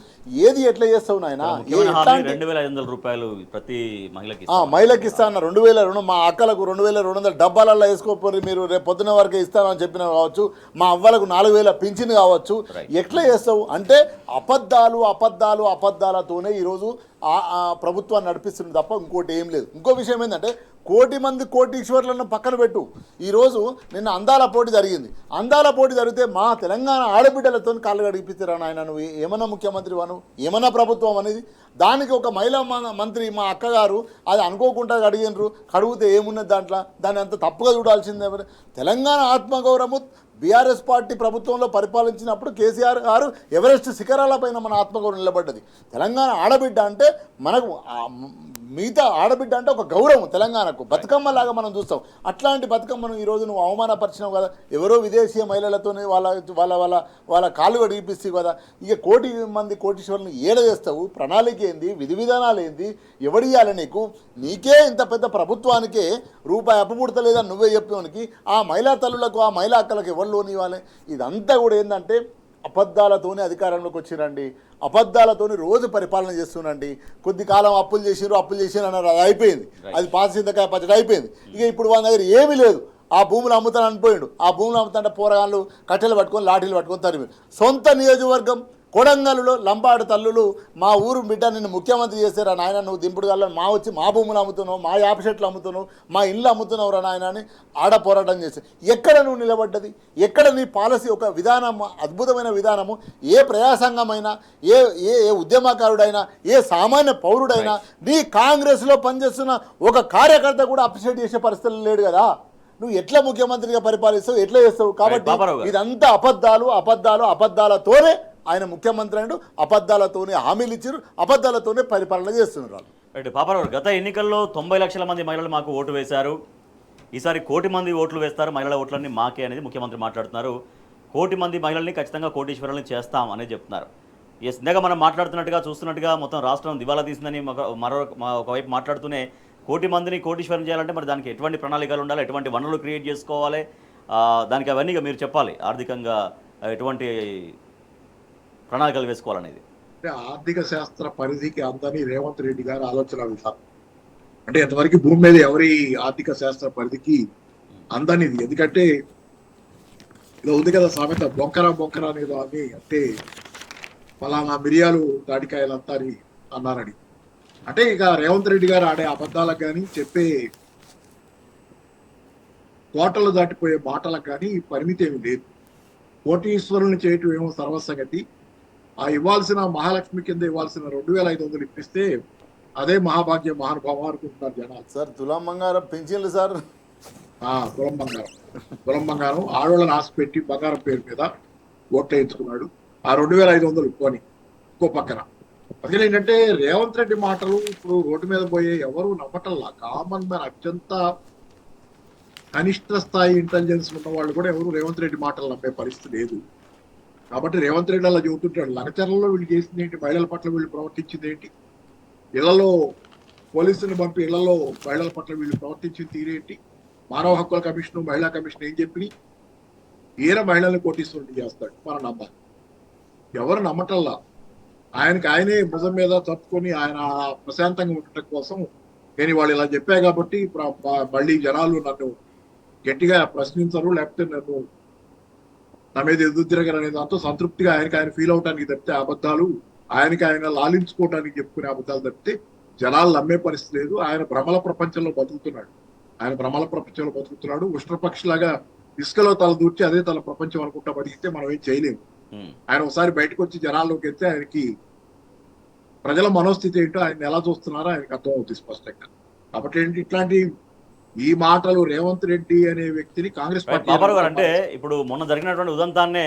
ఏది ఎట్లా చేస్తావు నాయన? 2500 రూపాయలు ప్రతి మహిళకి ఇస్తా అన్న 2000 రుణం, మా అక్కలకు 2200 డబ్బాలలో వేసుకోపోయి మీరు రేపు పొద్దున వరకే ఇస్తానని చెప్పిన కావచ్చు, మా అవ్వలకు 4000 పింఛన్ కావచ్చు. ఎట్లా చేస్తావు అంటే అబద్ధాలతోనే ఈరోజు ప్రభుత్వాన్ని నడిపిస్తుంది తప్ప ఇంకోటి ఏం లేదు. ఇంకో విషయం ఏంటంటే కోటి మంది కోటీశ్వర్లను పక్కన పెట్టు. ఈరోజు నిన్న అందాల పోటీ జరిగింది. అందాల పోటీ జరిగితే మా తెలంగాణ ఆడబిడ్డలతో కాళ్ళు గడిపిస్తారా నాయన? నువ్వు ఏమన్నా ముఖ్యమంత్రి వాను, ఏమన్నా ప్రభుత్వం అనేది? దానికి ఒక మహిళా మంత్రి మా అక్కగారు అది అనుకోకుండా అడిగినరు. కడిగితే ఏమున్నది దాంట్లో? దాన్ని అంత తప్పుగా చూడాల్సిందే. తెలంగాణ ఆత్మగౌరవము బీఆర్ఎస్ పార్టీ ప్రభుత్వంలో పరిపాలించినప్పుడు కేసీఆర్ గారు ఎవరెస్ట్ శిఖరాలపైన మన ఆత్మగౌరవం నిలబడ్డది. తెలంగాణ ఆడబిడ్డ అంటే మనకు మిగతా ఆడబిడ్డ అంటే ఒక గౌరవం తెలంగాణకు. బతుకమ్మలాగా మనం చూస్తాం. అట్లాంటి బతుకమ్మను ఈరోజు నువ్వు అవమానపరిచినావు కదా. ఎవరో విదేశీయ మహిళలతోనే వాళ్ళ కాళ్ళు గడిపిస్తావు కదా. ఇక కోటి మంది కోటీశ్వరులను ఏడ చేస్తావు? ప్రణాళిక ఏంది? విధి విధానాలు ఏంది? ఎవడియాలి నీకు? నీకే ఇంత పెద్ద ప్రభుత్వానికే రూపాయి అప్పుపుడతలేదని నువ్వే చెప్పేవానికి ఆ మహిళా తల్లులకు ఆ మహిళా అక్కలకు ఎవరు లోన్ ఇవ్వాలి? ఇదంతా కూడా ఏంటంటే అబద్ధాలతోనే అధికారంలోకి వచ్చిరండి. అబద్ధాలతోని రోజు పరిపాలన చేస్తున్నాండి. కొద్ది కాలం అప్పులు చేసిరు అన్నారు, అది అయిపోయింది. అది పాసిందకాయ పచ్చడి అయిపోయింది. ఇక ఇప్పుడు వాళ్ళ దగ్గర ఏమీ లేదు. ఆ భూములు అమ్ముతాను అనిపోయాడు. ఆ భూములు అమ్ముతుంటే పోరగాళ్ళు కట్టెలు పట్టుకొని లాఠీలు పట్టుకొని తరిమి. సొంత నియోజకవర్గం కొడంగల్లో లంబాడు తల్లులు మా ఊరు బిడ్డ నిన్ను ముఖ్యమంత్రి చేశారా నాయన, నువ్వు దింపుడు గల్లని వచ్చి మా భూములు అమ్ముతున్నావు, మా యాప చెట్లు అమ్ముతున్నావు, మా ఇల్లు అమ్ముతున్నావు రా నాయన అని ఆడ పోరాటం చేశావు. ఎక్కడ నువ్వు నిలబడ్డది? ఎక్కడ నీ పాలసీ? ఒక విధానము, అద్భుతమైన విధానము. ఏ ప్రజాసంఘమైనా, ఏ ఏ ఉద్యమకారుడైనా, ఏ సామాన్య పౌరుడైనా, నీ కాంగ్రెస్లో పనిచేస్తున్న ఒక కార్యకర్త కూడా అప్రిషియేట్ చేసే పరిస్థితులు లేడు కదా. నువ్వు ఎట్లా ముఖ్యమంత్రిగా పరిపాలిస్తావు? ఎట్లా చేస్తావు? కాబట్టి ఇదంతా అబద్ధాలతోనే ఆయన ముఖ్యమంత్రి అంటూ అబద్ధాలతోనే హామీలు ఇచ్చారు, అబద్ధాలతోనే పరిపాలన చేస్తున్నారు. రైట్ పాపారావు, గత ఎన్నికల్లో 90 లక్షల మంది మహిళలు మాకు ఓటు వేశారు, ఈసారి 1 కోటి మంది ఓట్లు వేస్తారు, మహిళల ఓట్లన్నీ మాకే అనేది ముఖ్యమంత్రి మాట్లాడుతున్నారు. 1 కోటి మంది మహిళల్ని ఖచ్చితంగా కోటీశ్వరులను చేస్తాం అనేది చెప్తున్నారు. ఇందాక మనం మాట్లాడుతున్నట్టుగా చూస్తున్నట్టుగా మొత్తం రాష్ట్రం దివాలా తీసిందని ఒకవైపు మాట్లాడుతూనే 1 కోటి మందిని కోటీశ్వరం చేయాలంటే మరి దానికి ఎటువంటి ప్రణాళికలు ఉండాలి, ఎటువంటి వనరులు క్రియేట్ చేసుకోవాలి, దానికి అవన్నీ మీరు చెప్పాలి. ఆర్థికంగా ఎటువంటి ప్రణాళికలు వేసుకోవాలనేది అంటే ఆర్థిక శాస్త్ర పరిధికి అందని రేవంత్ రెడ్డి గారి ఆలోచన విధానం. అంటే ఎంతవరకు భూమి మీద ఎవరి ఆర్థిక శాస్త్ర పరిధికి అందనిది. ఎందుకంటే ఇలా ఉంది కదా సామెత, బొంకర అనేది అని. అంటే ఫలానా మిరియాలు తాడికాయలంతా అని అన్నారని. అంటే ఇక రేవంత్ రెడ్డి గారు ఆడే అబద్ధాలకు కానీ, చెప్పే కోటలు దాటిపోయే మాటలకు కానీ పరిమితి ఏమి లేదు. కోటీశ్వరుల్ని చేయటం ఏమో సర్వసంగతి. ఆ ఇవ్వాల్సిన మహాలక్ష్మి కింద ఇవ్వాల్సిన 2500 ఇప్పిస్తే అదే మహాభాగ్యం, మహానుభావం అనుకుంటున్నారు జనాలు. సార్ తులం బంగారం పెంచిళ్ళు సార్. తులం బంగారం ఆడవాళ్ళని ఆశ పెట్టి బంగారం పేరు మీద ఓట్లు వేయించుకున్నాడు. ఆ 2500 కొని ఇంకో పక్కన. అసలు ఏంటంటే రేవంత్ రెడ్డి మాటలు ఇప్పుడు రోడ్డు మీద పోయే ఎవరు నమ్మటల్లా. కామన్ మ్యాన్, అత్యంత కనిష్ట స్థాయి ఇంటెలిజెన్స్ ఉన్న వాళ్ళు కూడా ఎవరు రేవంత్ రెడ్డి మాటలు నమ్మే పరిస్థితి లేదు. కాబట్టి రేవంత్ రెడ్డి అలా చెబుతుంటాడు. లగచర్లలో వీళ్ళు చేసింది ఏంటి, మహిళల పట్ల వీళ్ళు ప్రవర్తించింది ఏంటి, ఇళ్లలో పోలీసుని పంపి ఇళ్లలో మహిళల పట్ల వీళ్ళు ప్రవర్తించిన తీరేంటి, మానవ హక్కుల కమిషన్, మహిళా కమిషన్ ఏం చెప్పి ఈయన మహిళల్ని కోటీశ్వరుడు చేస్తాడు. మనం నమ్మాలి. ఎవరు నమ్మటల్లా. ఆయనే భుజం మీద తప్పుకొని ఆయన ప్రశాంతంగా ఉండటం కోసం నేను వాళ్ళు ఇలా చెప్పా కాబట్టి మళ్ళీ జనాలు నన్ను గట్టిగా ప్రశ్నించరు, లేకపోతే నన్ను నా మీద ఎదురు తిరగరు అనే దాంతో సంతృప్తిగా ఆయన ఫీల్ అవడానికి తప్పితే అబద్ధాలు ఆయన లాలించుకోవడానికి చెప్పుకునే అబద్ధాలు తప్పితే జనాలు నమ్మే పరిస్థితి లేదు. ఆయన భ్రమల ప్రపంచంలో బతుకుతున్నాడు. ఉష్ట్రపక్షిలాగా ఇసుకలో తల దూర్చి అదే తల ప్రపంచం అనుకుంటా బతికితే మనం ఏం చేయలేము. ఆయన ఒకసారి బయటకు వచ్చి జనాల్లోకి వెళ్తే ఆయనకి ప్రజల మనోస్థితి ఏంటో, ఆయన ఎలా చూస్తున్నారో ఆయనకు అర్థం అవుతుంది స్పష్టంగా. కాబట్టి ఏంటి ఇట్లాంటి ఈ మాటలు రేవంత్ రెడ్డి అనే వ్యక్తిని కాంగ్రెస్ పార్టీ అంటే ఇప్పుడు మొన్న జరిగినటువంటి ఉదంతాన్నే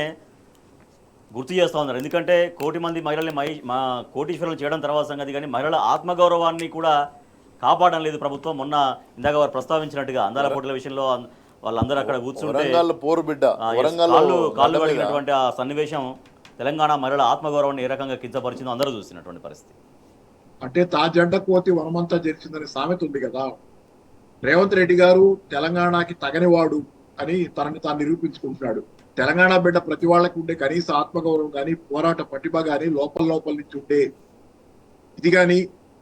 గుర్తు చేస్తూ ఉన్నారు. ఎందుకంటే 1 కోటి మంది మహిళల్ని మా కోటీశ్వరులు చేయడం తర్వాత సంగతి, కానీ మహిళల ఆత్మగౌరవాన్ని కూడా కాపాడడం లేదు ప్రభుత్వం. మొన్న ఇందాక వారు ప్రస్తావించినట్టుగా అందాల పోటీల విషయంలో వాళ్ళందరూ అక్కడ కూర్చుంటే కాళ్ళు కడిగినటువంటి ఆ సన్నివేశం తెలంగాణ మహిళల ఆత్మగౌరవాన్ని ఏ రకంగా కించపరిచిందో అందరూ చూస్తున్నటువంటి పరిస్థితి. అంటే తా జెండ కోతి వనమంతా జరిచిందనే సామెత ఉంది కదా. రేవంత్ రెడ్డి గారు తెలంగాణకి తగనివాడు అని తనని తాను నిరూపించుకుంటున్నాడు. తెలంగాణ బిడ్డ ప్రతి వాళ్ళకి ఉండే కనీస ఆత్మగౌరవం కానీ, పోరాట పటిమ కానీ, లోపల నుంచి ఉండే ఇది కానీ,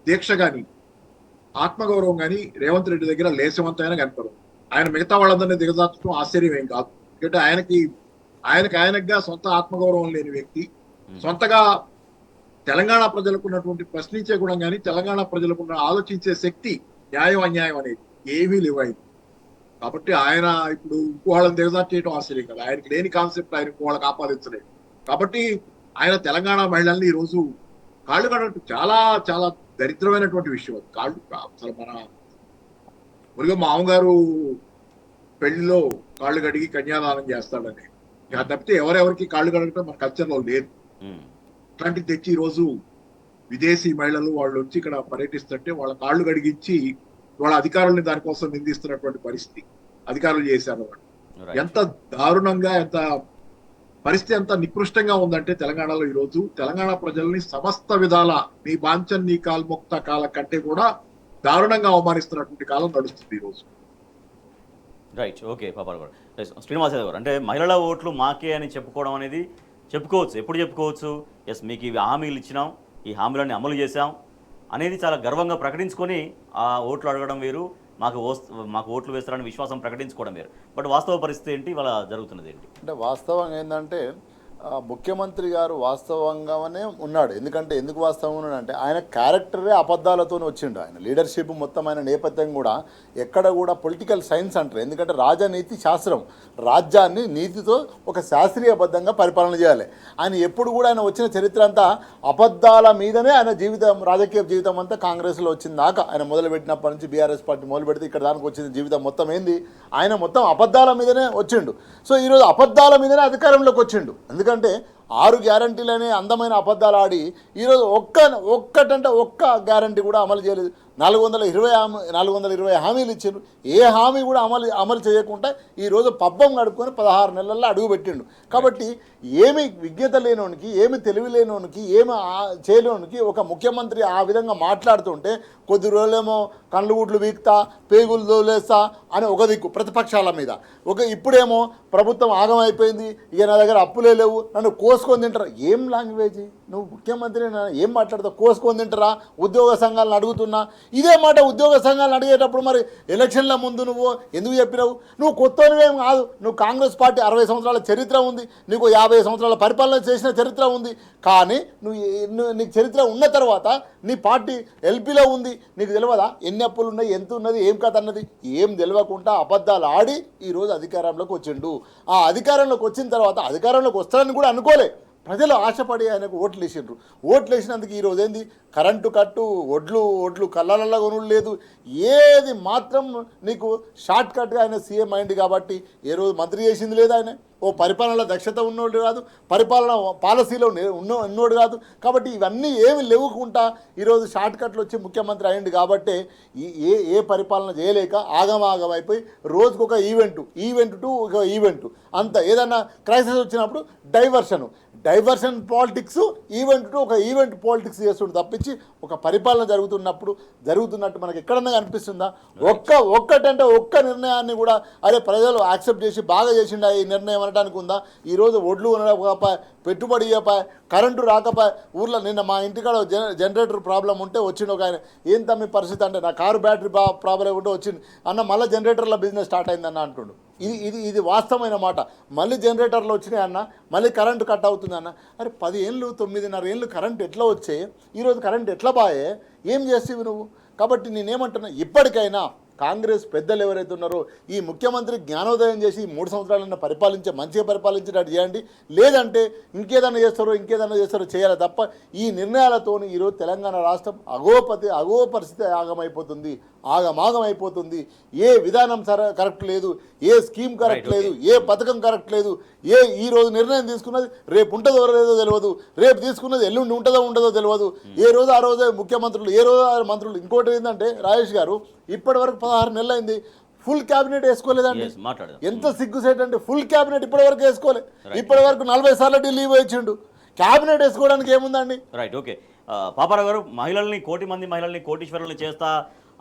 దీక్ష కానీ, ఆత్మగౌరవం కానీ రేవంత్ రెడ్డి దగ్గర లేశవంతమైన కనపడదు. ఆయన మిగతా వాళ్ళందరినీ దిగజార్చడం ఆశ్చర్యం ఏం కాదు. ఎందుకంటే ఆయనకుగా సొంత ఆత్మగౌరవం లేని వ్యక్తి, సొంతగా తెలంగాణ ప్రజలకు ఉన్నటువంటి ప్రశ్నించే గుణం కానీ, తెలంగాణ ప్రజలకు ఉన్న ఆలోచించే శక్తి, న్యాయం అన్యాయం అనేది ఏమీ లేవైంది. కాబట్టి ఆయన ఇప్పుడు ఇంకో వాళ్ళని దిగజార్ చేయడం ఆశ్చర్యం కదా. ఆయనకి లేని కాన్సెప్ట్ ఆయన ఇంకో వాళ్ళకి ఆపాదించలేదు. కాబట్టి ఆయన తెలంగాణ మహిళల్ని ఈరోజు కాళ్ళు కడగడం చాలా చాలా దరిద్రమైనటువంటి విషయం. అది కాళ్ళు అసలు మన మురుగ మామగారు పెళ్లిలో కాళ్ళు కడిగి కన్యాదానం చేస్తాడని తప్పితే ఎవరెవరికి కాళ్ళు కడగటం మన కల్చర్లో లేదు. అట్లాంటిది తెచ్చి ఈరోజు విదేశీ మహిళలు వాళ్ళు వచ్చి ఇక్కడ పర్యటిస్తుంటే వాళ్ళ కాళ్ళు కడిగించి వాళ్ళ అధికారుల్ని దానికోసం నిందిస్తున్నటువంటి పరిస్థితి అధికారులు చేశారు. ఎంత దారుణంగా, ఎంత పరిస్థితి ఎంత నికృష్టంగా ఉందంటే తెలంగాణలో ఈరోజు తెలంగాణ ప్రజల్ని సమస్త విధాల నీ బాంచన్ నీ కాల్ముక్త కాలం కంటే కూడా దారుణంగా అవమానిస్తున్నటువంటి కాలం నడుస్తుంది ఈరోజు. రైట్, ఓకే పాపారావు గారు. శ్రీనివాస గారు, అంటే మహిళల ఓట్లు మాకే అని చెప్పుకోవడం అనేది చెప్పుకోవచ్చు, ఎప్పుడు చెప్పుకోవచ్చు? ఎస్, మీకు ఇవి హామీలు ఇచ్చినాం, ఈ హామీలన్నీ అమలు చేశాం అనేది చాలా గర్వంగా ప్రకటించుకొని ఆ ఓట్లు అడగడం వేరు, మాకు ఓట్లు వేస్తారని విశ్వాసం ప్రకటించుకోవడం వేరు. బట్ వాస్తవ పరిస్థితి ఏంటి, ఇవాళ జరుగుతున్నది ఏంటి? అంటే వాస్తవంగా ఏంటంటే ముఖ్యమంత్రి గారు వాస్తవంగానే ఉన్నాడు. ఎందుకు వాస్తవంగా ఉన్నాడంటే ఆయన క్యారెక్టరే అబద్ధాలతో వచ్చిండు. ఆయన లీడర్షిప్ మొత్తం ఆయన నేపథ్యం కూడా ఎక్కడ కూడా పొలిటికల్ సైన్స్ అంటారు. ఎందుకంటే రాజనీతి శాస్త్రం, రాజ్యాన్ని నీతితో ఒక శాస్త్రీయబద్ధంగా పరిపాలన చేయాలి. ఆయన ఎప్పుడు కూడా ఆయన వచ్చిన చరిత్ర అంతా అబద్ధాల మీదనే ఆయన జీవితం, రాజకీయ జీవితం అంతా కాంగ్రెస్లో వచ్చిన దాకా ఆయన మొదలుపెట్టినప్పటి నుంచి బీఆర్ఎస్ పార్టీ మొదలు పెడితే ఇక్కడ దానికి వచ్చిన జీవితం మొత్తం ఏంది, ఆయన మొత్తం అబద్ధాల మీదనే వచ్చిండు. సో ఈరోజు అబద్ధాల మీదనే అధికారంలోకి వచ్చిండు. ఎందుకంటే 6 గ్యారంటీలు అనే అందమైన అబద్ధాలు ఆడి ఈరోజు ఒక్క గ్యారంటీ కూడా అమలు చేయలేదు. 420 హామీలు ఇచ్చిండ్రు. ఏ హామీ కూడా అమలు చేయకుండా ఈరోజు పబ్బం గడుపుకొని 16 నెలల్లో అడుగు పెట్టిండు. కాబట్టి ఏమి విజ్ఞత లేనోనికి, ఏమి తెలివి లేనోనికి, ఏమి చేయలేనికి ఒక ముఖ్యమంత్రి ఆ విధంగా మాట్లాడుతుంటే కొద్ది రోజులేమో కళ్ళు గుడ్లు వీక్తా, పేగులు దోలేస్తా అని ఒక దిక్కు ప్రతిపక్షాల మీద, ఇప్పుడేమో ప్రభుత్వం ఆగమైపోయింది, ఇక నా దగ్గర అప్పులే లేవు, నన్ను కోసుకొని తింటారా. ఏం లాంగ్వేజ్? నువ్వు ముఖ్యమంత్రి ఏం మాట్లాడతావు? కోసుకొని తింటారా? ఉద్యోగ సంఘాలను అడుగుతున్నా ఇదే మాట. ఉద్యోగ సంఘాలను అడిగేటప్పుడు మరి ఎలక్షన్ల ముందు నువ్వు ఎందుకు చెప్పినావు? నువ్వు కొత్తవేం కాదు, నువ్వు కాంగ్రెస్ పార్టీ 60 సంవత్సరాల చరిత్ర ఉంది, నీకు 50 సంవత్సరాల పరిపాలన చేసిన చరిత్ర ఉంది. కానీ నీకు చరిత్ర ఉన్న తర్వాత నీ పార్టీ ఎల్పీలో ఉంది, నీకు తెలియదా ఎన్ని అప్పులు ఉన్నాయి, ఎంత ఉన్నది, ఏం కథ అన్నది? ఏం తెలియకుండా అబద్ధాలు ఆడి ఈరోజు అధికారంలోకి వచ్చిండు. ఆ అధికారంలోకి వచ్చిన తర్వాత అధికారంలోకి వస్తారని కూడా అనుకోలే. ప్రజలు ఆశపడి ఆయనకు ఓట్లు వేసిండ్రు. ఓట్లు వేసినందుకు ఈరోజు ఏంది, కరెంటు కట్టు, ఒడ్లు కళ్ళల్లో కొనుడు లేదు, ఏది మాత్రం నీకు షార్ట్ కట్గా ఆయన సీఎం అయింది. కాబట్టి ఏ రోజు మంత్రి చేసింది లేదు ఆయన. ఓ పరిపాలనలో దక్షత ఉన్నోడు కాదు, పరిపాలన పాలసీలో ఉన్నోడు కాదు. కాబట్టి ఇవన్నీ ఏమి లేవుకుంటా ఈరోజు షార్ట్ కట్లు వచ్చి ముఖ్యమంత్రి అయ్యింది. కాబట్టి ఏ పరిపాలన చేయలేక ఆగమైపోయి రోజుకొక ఈవెంట్ టు ఒక ఈవెంట్ అంత. ఏదన్నా క్రైసిస్ వచ్చినప్పుడు డైవర్షన్ పాలిటిక్స్, ఈవెంట్ టు ఒక ఈవెంట్ పాలిటిక్స్ చేస్తుండే తప్పించి ఒక పరిపాలన జరుగుతున్నట్టు మనకి ఎక్కడన్నా కనిపిస్తుందా? ఒక్క నిర్ణయాన్ని కూడా అరే ప్రజలు యాక్సెప్ట్ చేసి బాగా చేసిండా ఈ నిర్ణయం అనడానికి ఉందా? ఈరోజు ఒడ్లు కొనకపోయి, పెట్టుబడి ఇవ్వపాయి, కరెంటు రాకపోయి, ఊర్లో నిన్న మా ఇంటికాడ జనరేటర్ ప్రాబ్లం ఉంటే వచ్చిండు ఒక ఆయన. ఏం తమ్మి పరిస్థితి అంటే నా కారు బ్యాటరీ ప్రాబ్లం ఉంటే వచ్చింది అన్న, మళ్ళీ జనరేటర్ల బిజినెస్ స్టార్ట్ అయిందన్న అంటుండు. ఇది వాస్తవమైన మాట. మళ్ళీ జనరేటర్లు వచ్చినాయి అన్న, మళ్ళీ కరెంటు కట్ అవుతుంది అన్న. అరే 10 ఏళ్ళు 9.5 ఏళ్ళు కరెంట్ ఎట్లా వచ్చాయి, ఈరోజు కరెంట్ ఎట్లా బాయే, ఏం చేసేవి నువ్వు? కాబట్టి నేనేమంటున్నా, ఇప్పటికైనా కాంగ్రెస్ పెద్దలు ఎవరైతే ఉన్నారో ఈ ముఖ్యమంత్రి జ్ఞానోదయం చేసి 3 సంవత్సరాలన్నా మంచిగా పరిపాలించేటట్టు చేయండి. లేదంటే ఇంకేదన్నా చేస్తారో చేయాలి తప్ప ఈ నిర్ణయాలతో ఈరోజు తెలంగాణ రాష్ట్రం అగో పరిస్థితి ఆగమైపోతుంది. ఏ విధానం కరెక్ట్ లేదు, ఏ స్కీమ్ కరెక్ట్ లేదు, ఏ పథకం కరెక్ట్ లేదు. ఈరోజు నిర్ణయం తీసుకున్నది రేపు ఉంటుందో లేదో తెలియదు, రేపు తీసుకున్నది ఎల్లుండి ఉండదో తెలియదు. ఏ రోజు ఆ రోజే ముఖ్యమంత్రులు, ఏ రోజు ఆ మంత్రులు. ఇంకోటి ఏంటంటే రాజేష్ గారు ఇప్పటి వరకు 16 నెలలు అయింది, ఫుల్ క్యాబినెట్ వేసుకోలేదండి. ఎంత సిగ్గుసేట్ అంటే ఫుల్ క్యాబినెట్ ఇప్పటి వరకు వేసుకోలే. ఇప్పటి వరకు 40 సార్లు ఢిల్లీ పోయించిండు. క్యాబినెట్ వేసుకోవడానికి ఏముందండి? Right, okay. పాపారావు గారు, కోటి మంది మహిళల్ని కోటీశ్వరుల్ని చేస్తా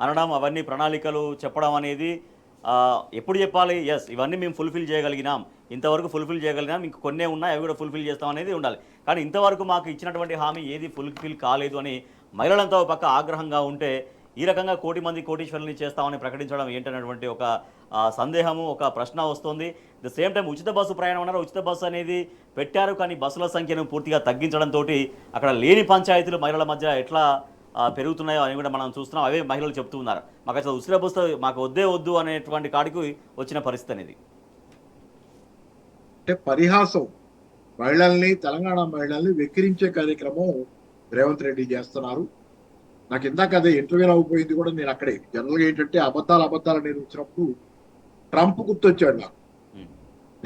అనడం, అవన్నీ ప్రణాళికలు చెప్పడం అనేది ఎప్పుడు చెప్పాలి? ఎస్, ఇవన్నీ మేము ఫుల్ఫిల్ చేయగలిగినాం, ఇంతవరకు ఫుల్ఫిల్ చేయగలిగినాం, ఇంక కొన్నే ఉన్నాయి, అవి కూడా ఫుల్ఫిల్ చేస్తాం అనేది ఉండాలి. కానీ ఇంతవరకు మాకు ఇచ్చినటువంటి హామీ ఏది ఫుల్ఫిల్ కాలేదు అని మహిళలంతా ఒక పక్క ఆగ్రహంగా ఉంటే, ఈ రకంగా కోటి మంది కోటీశ్వరుల్ని చేస్తామని ప్రకటించడం ఏంటనేటువంటి ఒక సందేహము, ఒక ప్రశ్న వస్తుంది. ద సేమ్ టైం ఉచిత బస్సు ప్రయాణం అన్నారు. ఉచిత బస్సు అనేది పెట్టారు, కానీ బస్సుల సంఖ్యను పూర్తిగా తగ్గించడంతో అక్కడ లేని పంచాయతీలు మహిళల మధ్య ఎట్లా పెరుగుతున్నాయో అని కూడా మనం చూస్తున్నాం. అవే మహిళలు చెప్తూ ఉన్నారు, మాకు అసలు ఉచిత బస్సు మాకు వద్దు అనేటువంటి కాడికి వచ్చిన పరిస్థితి అనేది. అంటే పరిహాసం, మహిళల్ని, తెలంగాణ మహిళల్ని వెక్కిరించే కార్యక్రమం రేవంత్ రెడ్డి చేస్తున్నారు. నాకు ఇందాక అదే ఇంటర్వ్యూ అవ్వబోయింది కూడా నేను అక్కడే. జనరల్గా ఏంటంటే అబద్ధాలు నేను వచ్చినప్పుడు ట్రంప్ గుర్తొచ్చాడు నాకు.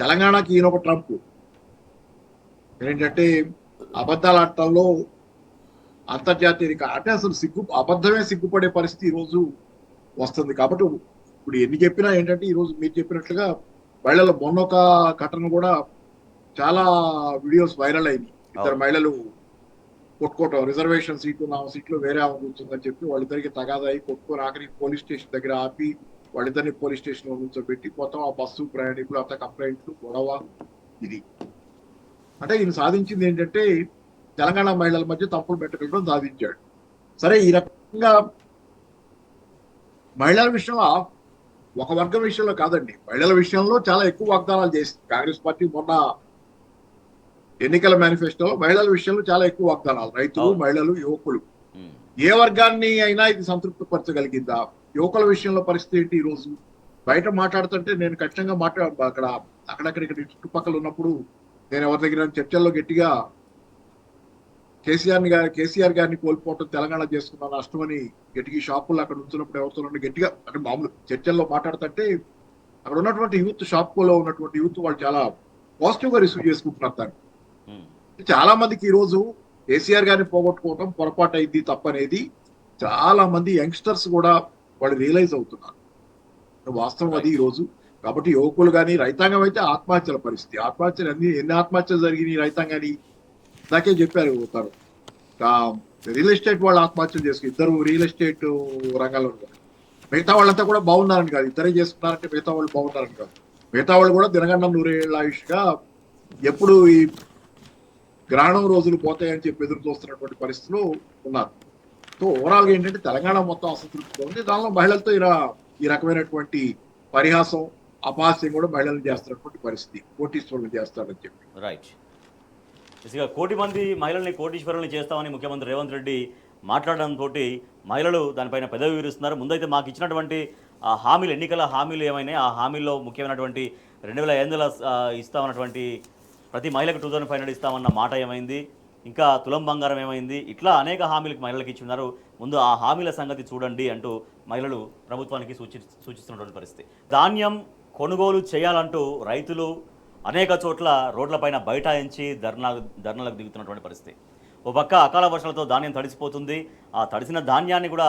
తెలంగాణకి ఈయన ఒక ట్రంప్. ఏంటంటే అబద్ధాలు ఆడటంలో అంతర్జాతీయ అంటే అసలు అబద్ధమే సిగ్గుపడే పరిస్థితి ఈరోజు వస్తుంది. కాబట్టి ఇప్పుడు ఎన్ని చెప్పినా ఏంటంటే ఈరోజు మీరు చెప్పినట్లుగా మహిళలు మొన్న ఒక ఘటన కూడా చాలా వీడియోస్ వైరల్ అయినాయి. ఇద్దరు మహిళలు కొట్టుకోవటం, రిజర్వేషన్ సీట్లు 4 సీట్లు వేరే ఆమె కూర్చుందని చెప్పి వాళ్ళిద్దరికి తగాదాయి కొట్టుకొని ఆఖరికి పోలీస్ స్టేషన్ దగ్గర ఆపి వాళ్ళిద్దరిని పోలీస్ స్టేషన్ లో నుంచోబెట్టి మొత్తం ఆ బస్సు ప్రయాణికులు అంత కంప్లైంట్లు, గొడవ. ఇది అంటే ఈయన సాధించింది ఏంటంటే తెలంగాణ మహిళల మధ్య తప్పులు పెట్టగలడం సాధించాడు. సరే, ఈ రకంగా మహిళల విషయంలో ఒక వర్గం విషయంలో కాదండి, మహిళల విషయంలో చాలా ఎక్కువ వాగ్దానాలు చేసింది కాంగ్రెస్ పార్టీ. మొన్న ఎన్నికల మేనిఫెస్టోలో మహిళల విషయంలో చాలా ఎక్కువ వాగ్దానాలు. రైతులు, మహిళలు, యువకులు, ఏ వర్గాన్ని అయినా ఇది సంతృప్తిపరచగలిగిందా? యువకుల విషయంలో పరిస్థితి ఏంటి? ఈ రోజు బయట మాట్లాడుతుంటే నేను ఖచ్చితంగా అక్కడక్కడ చుట్టుపక్కల ఉన్నప్పుడు నేను ఎవరి దగ్గర చర్చల్లో గట్టిగా కేసీఆర్ గారిని కోల్పోవటం తెలంగాణ చేసుకున్న నష్టమని గట్టిగా షాపుల్లో అక్కడ ఉంచినప్పుడు ఎవరితో గట్టిగా అంటే మామూలు చర్చల్లో మాట్లాడుతుంటే అక్కడ ఉన్నటువంటి యూత్, షాపులో ఉన్నటువంటి యూత్ వాళ్ళు చాలా పాజిటివ్ గా రిసీవ్ చేసుకుంటున్నారు దాన్ని. చాలా మందికి ఈ రోజు కేసీఆర్ గారిని పోగొట్టుకోవటం పొరపాటు అయింది తప్పనేది చాలా మంది యంగ్స్టర్స్ కూడా వాళ్ళు రియలైజ్ అవుతున్నారు. వాస్తవం అది ఈ రోజు. కాబట్టి యువకులు కానీ, రైతాంగం అయితే ఆత్మహత్యల పరిస్థితి, ఆత్మహత్యలు ఎన్ని ఆత్మహత్యలు జరిగినాయి రైతాంగాన్ని నాకే చెప్పారు. తను రియల్ ఎస్టేట్ వాళ్ళు ఆత్మహత్యలు చేసుకుని, ఇద్దరు రియల్ ఎస్టేట్ రంగంలో ఉన్నారు. మిగతా వాళ్ళంతా కూడా బాగున్నారని కాదు, ఇద్దరే చేసుకున్నారంటే మిగతా వాళ్ళు బాగున్నారని కాదు. మిగతా వాళ్ళు కూడా దినగండం 100 ఏళ్ల ఆయుష్గా ఎప్పుడు ఈ గ్రహణం రోజులు పోతాయని చెప్పి ఎదురు చూస్తున్నటువంటి పరిస్థితులు ఉన్నారు. సో ఓవరాల్ గా ఏంటంటే తెలంగాణ మొత్తం అసంతృప్తితో ఉంది. దానిలో మహిళలతో ఈ రకమైనటువంటి పరిహాసం, అపహాస్యం కూడా మహిళలు చేస్తున్నటువంటి పరిస్థితి, కోటీశ్వరులు చేస్తారని చెప్పి. రైట్, కోటి మంది మహిళల్ని కోటీశ్వరుల్ని చేస్తామని ముఖ్యమంత్రి రేవంత్ రెడ్డి మాట్లాడడంతో మహిళలు దానిపైన పెదవి విరుస్తున్నారు. ముందైతే మాకు ఇచ్చినటువంటి హామీలు, ఎన్నికల హామీలు ఏమైనా, ఆ హామీల్లో ముఖ్యమైనటువంటి 2500 ఇస్తామన్నటువంటి ప్రతి మహిళకు 2500 ఇస్తామన్న మాట ఏమైంది, ఇంకా తులం బంగారం ఏమైంది, ఇట్లా అనేక హామీలకు మహిళలకు ఇచ్చి ఉన్నారు. ముందు ఆ హామీల సంగతి చూడండి అంటూ మహిళలు ప్రభుత్వానికి సూచిస్తున్నటువంటి పరిస్థితి. ధాన్యం కొనుగోలు చేయాలంటూ రైతులు అనేక చోట్ల రోడ్లపైన బైఠాయించి ధర్నాలకు దిగుతున్నటువంటి పరిస్థితి. ఓ పక్క అకాల వర్షాలతో ధాన్యం తడిసిపోతుంది, ఆ తడిసిన ధాన్యాన్ని కూడా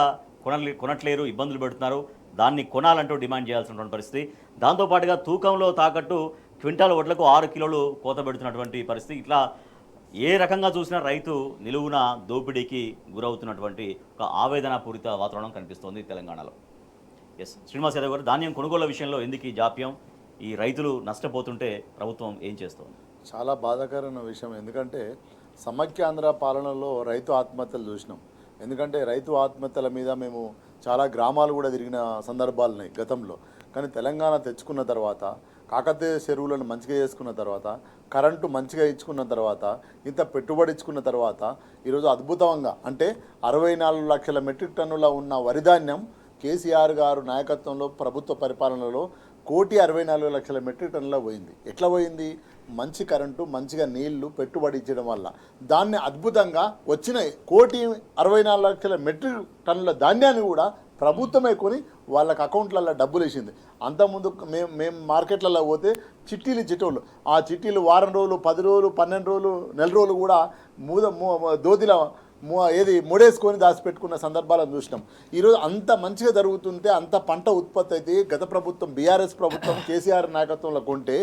కొనట్లేరు, ఇబ్బందులు పెడుతున్నారు. దాన్ని కొనాలంటూ డిమాండ్ చేయాల్సినటువంటి పరిస్థితి. దాంతోపాటుగా తూకంలో తాకట్టు క్వింటాల్ వడ్లకు 6 కిలోలు కోత పెడుతున్నటువంటి పరిస్థితి. ఇట్లా ఏ రకంగా చూసినా రైతు నిలువున దోపిడీకి గురవుతున్నటువంటి ఒక ఆవేదనపూరిత వాతావరణం కనిపిస్తోంది తెలంగాణలో. ఎస్, శ్రీనివాస్ యాదవ్ గారు, ధాన్యం కొనుగోలు విషయంలో ఎందుకు ఈ జాప్యం, ఈ రైతులు నష్టపోతుంటే ప్రభుత్వం ఏం చేస్తోంది? చాలా బాధాకరమైన విషయం. ఎందుకంటే సమైక్యాంధ్ర పాలనలో రైతు ఆత్మహత్యలు చూసినాం. ఎందుకంటే రైతు ఆత్మహత్యల మీద మేము చాలా గ్రామాలు కూడా తిరిగిన సందర్భాలు ఉన్నాయి గతంలో. కానీ తెలంగాణ తెచ్చుకున్న తర్వాత, కాకతీయ చెరువులను మంచిగా చేసుకున్న తర్వాత, కరెంటు మంచిగా ఇచ్చుకున్న తర్వాత, ఇంత పెట్టుబడి ఇచ్చుకున్న తర్వాత ఈరోజు అద్భుతంగా అంటే 64 లక్షల మెట్రిక్ టన్నుల ఉన్న వరిధాన్యం కేసీఆర్ గారు నాయకత్వంలో ప్రభుత్వ పరిపాలనలో 1,64,00,000 మెట్రిక్ టన్నుల పోయింది. ఎట్లా పోయింది? మంచి కరెంటు, మంచిగా నీళ్లు పెట్టుబడి ఇచ్చడం వల్ల. దాన్ని అద్భుతంగా వచ్చిన 1,64,00,000 మెట్రిక్ టన్నుల ధాన్యాన్ని కూడా ప్రభుత్వమే కొని వాళ్ళకి అకౌంట్లలో డబ్బులు వేసింది. అంతకుముందు మేము మార్కెట్లలో పోతే చిట్టీలు ఇచ్చేటోళ్ళు. ఆ చిట్టీలు వారం రోజులు, 10 రోజులు, 12 రోజులు, నెల రోజులు కూడా దోదిల మూడేసుకొని దాచిపెట్టుకున్న సందర్భాలను చూసినాం. ఈరోజు అంత మంచిగా జరుగుతుంటే, అంత పంట ఉత్పత్తి అయితే గత ప్రభుత్వం, బీఆర్ఎస్ ప్రభుత్వం కేసీఆర్ నాయకత్వంలో కొంటే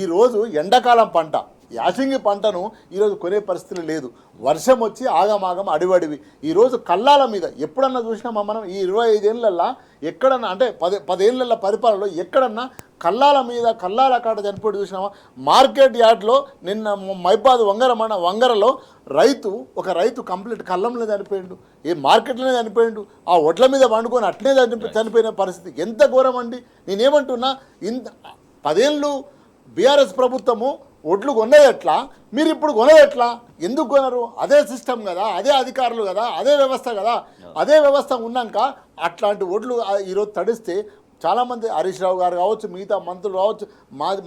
ఈరోజు ఎండాకాలం పంట యాసంగి పంటను ఈరోజు కొనే పరిస్థితి లేదు. వర్షం వచ్చి ఆగమాగం అడివడివి. ఈరోజు కల్లాల మీద ఎప్పుడన్నా చూసినామా మనం ఈ 25 ఏళ్ళల్లో ఎక్కడన్నా, అంటే 10 ఏళ్ళ పరిపాలనలో ఎక్కడన్నా కల్లాల మీద కల్లాల కాడ చనిపోయి చూసినామా? మార్కెట్ యార్డ్లో నిన్న మైబాద్ వంగరలో ఒక రైతు కంప్లీట్ కళ్ళంలో చనిపోయిండు, ఏ మార్కెట్లోనే చనిపోయిండు, ఆ ఒడ్ల మీద వండుకొని అట్లే చనిపోయిన పరిస్థితి ఎంత ఘోరం అండి. నేనేమంటున్నా, 10 ఏళ్ళు బీఆర్ఎస్ ప్రభుత్వము ఒడ్లు కొన్నది ఎట్లా, మీరు ఇప్పుడు కొనది ఎట్లా, ఎందుకు కొనరు? అదే సిస్టమ్ కదా, అదే అధికారులు కదా, అదే వ్యవస్థ కదా. అదే వ్యవస్థ ఉన్నాక అట్లాంటి ఒడ్లు ఈరోజు తడిస్తే చాలామంది హరీష్ రావు గారు కావచ్చు, మిగతా మంత్రులు కావచ్చు,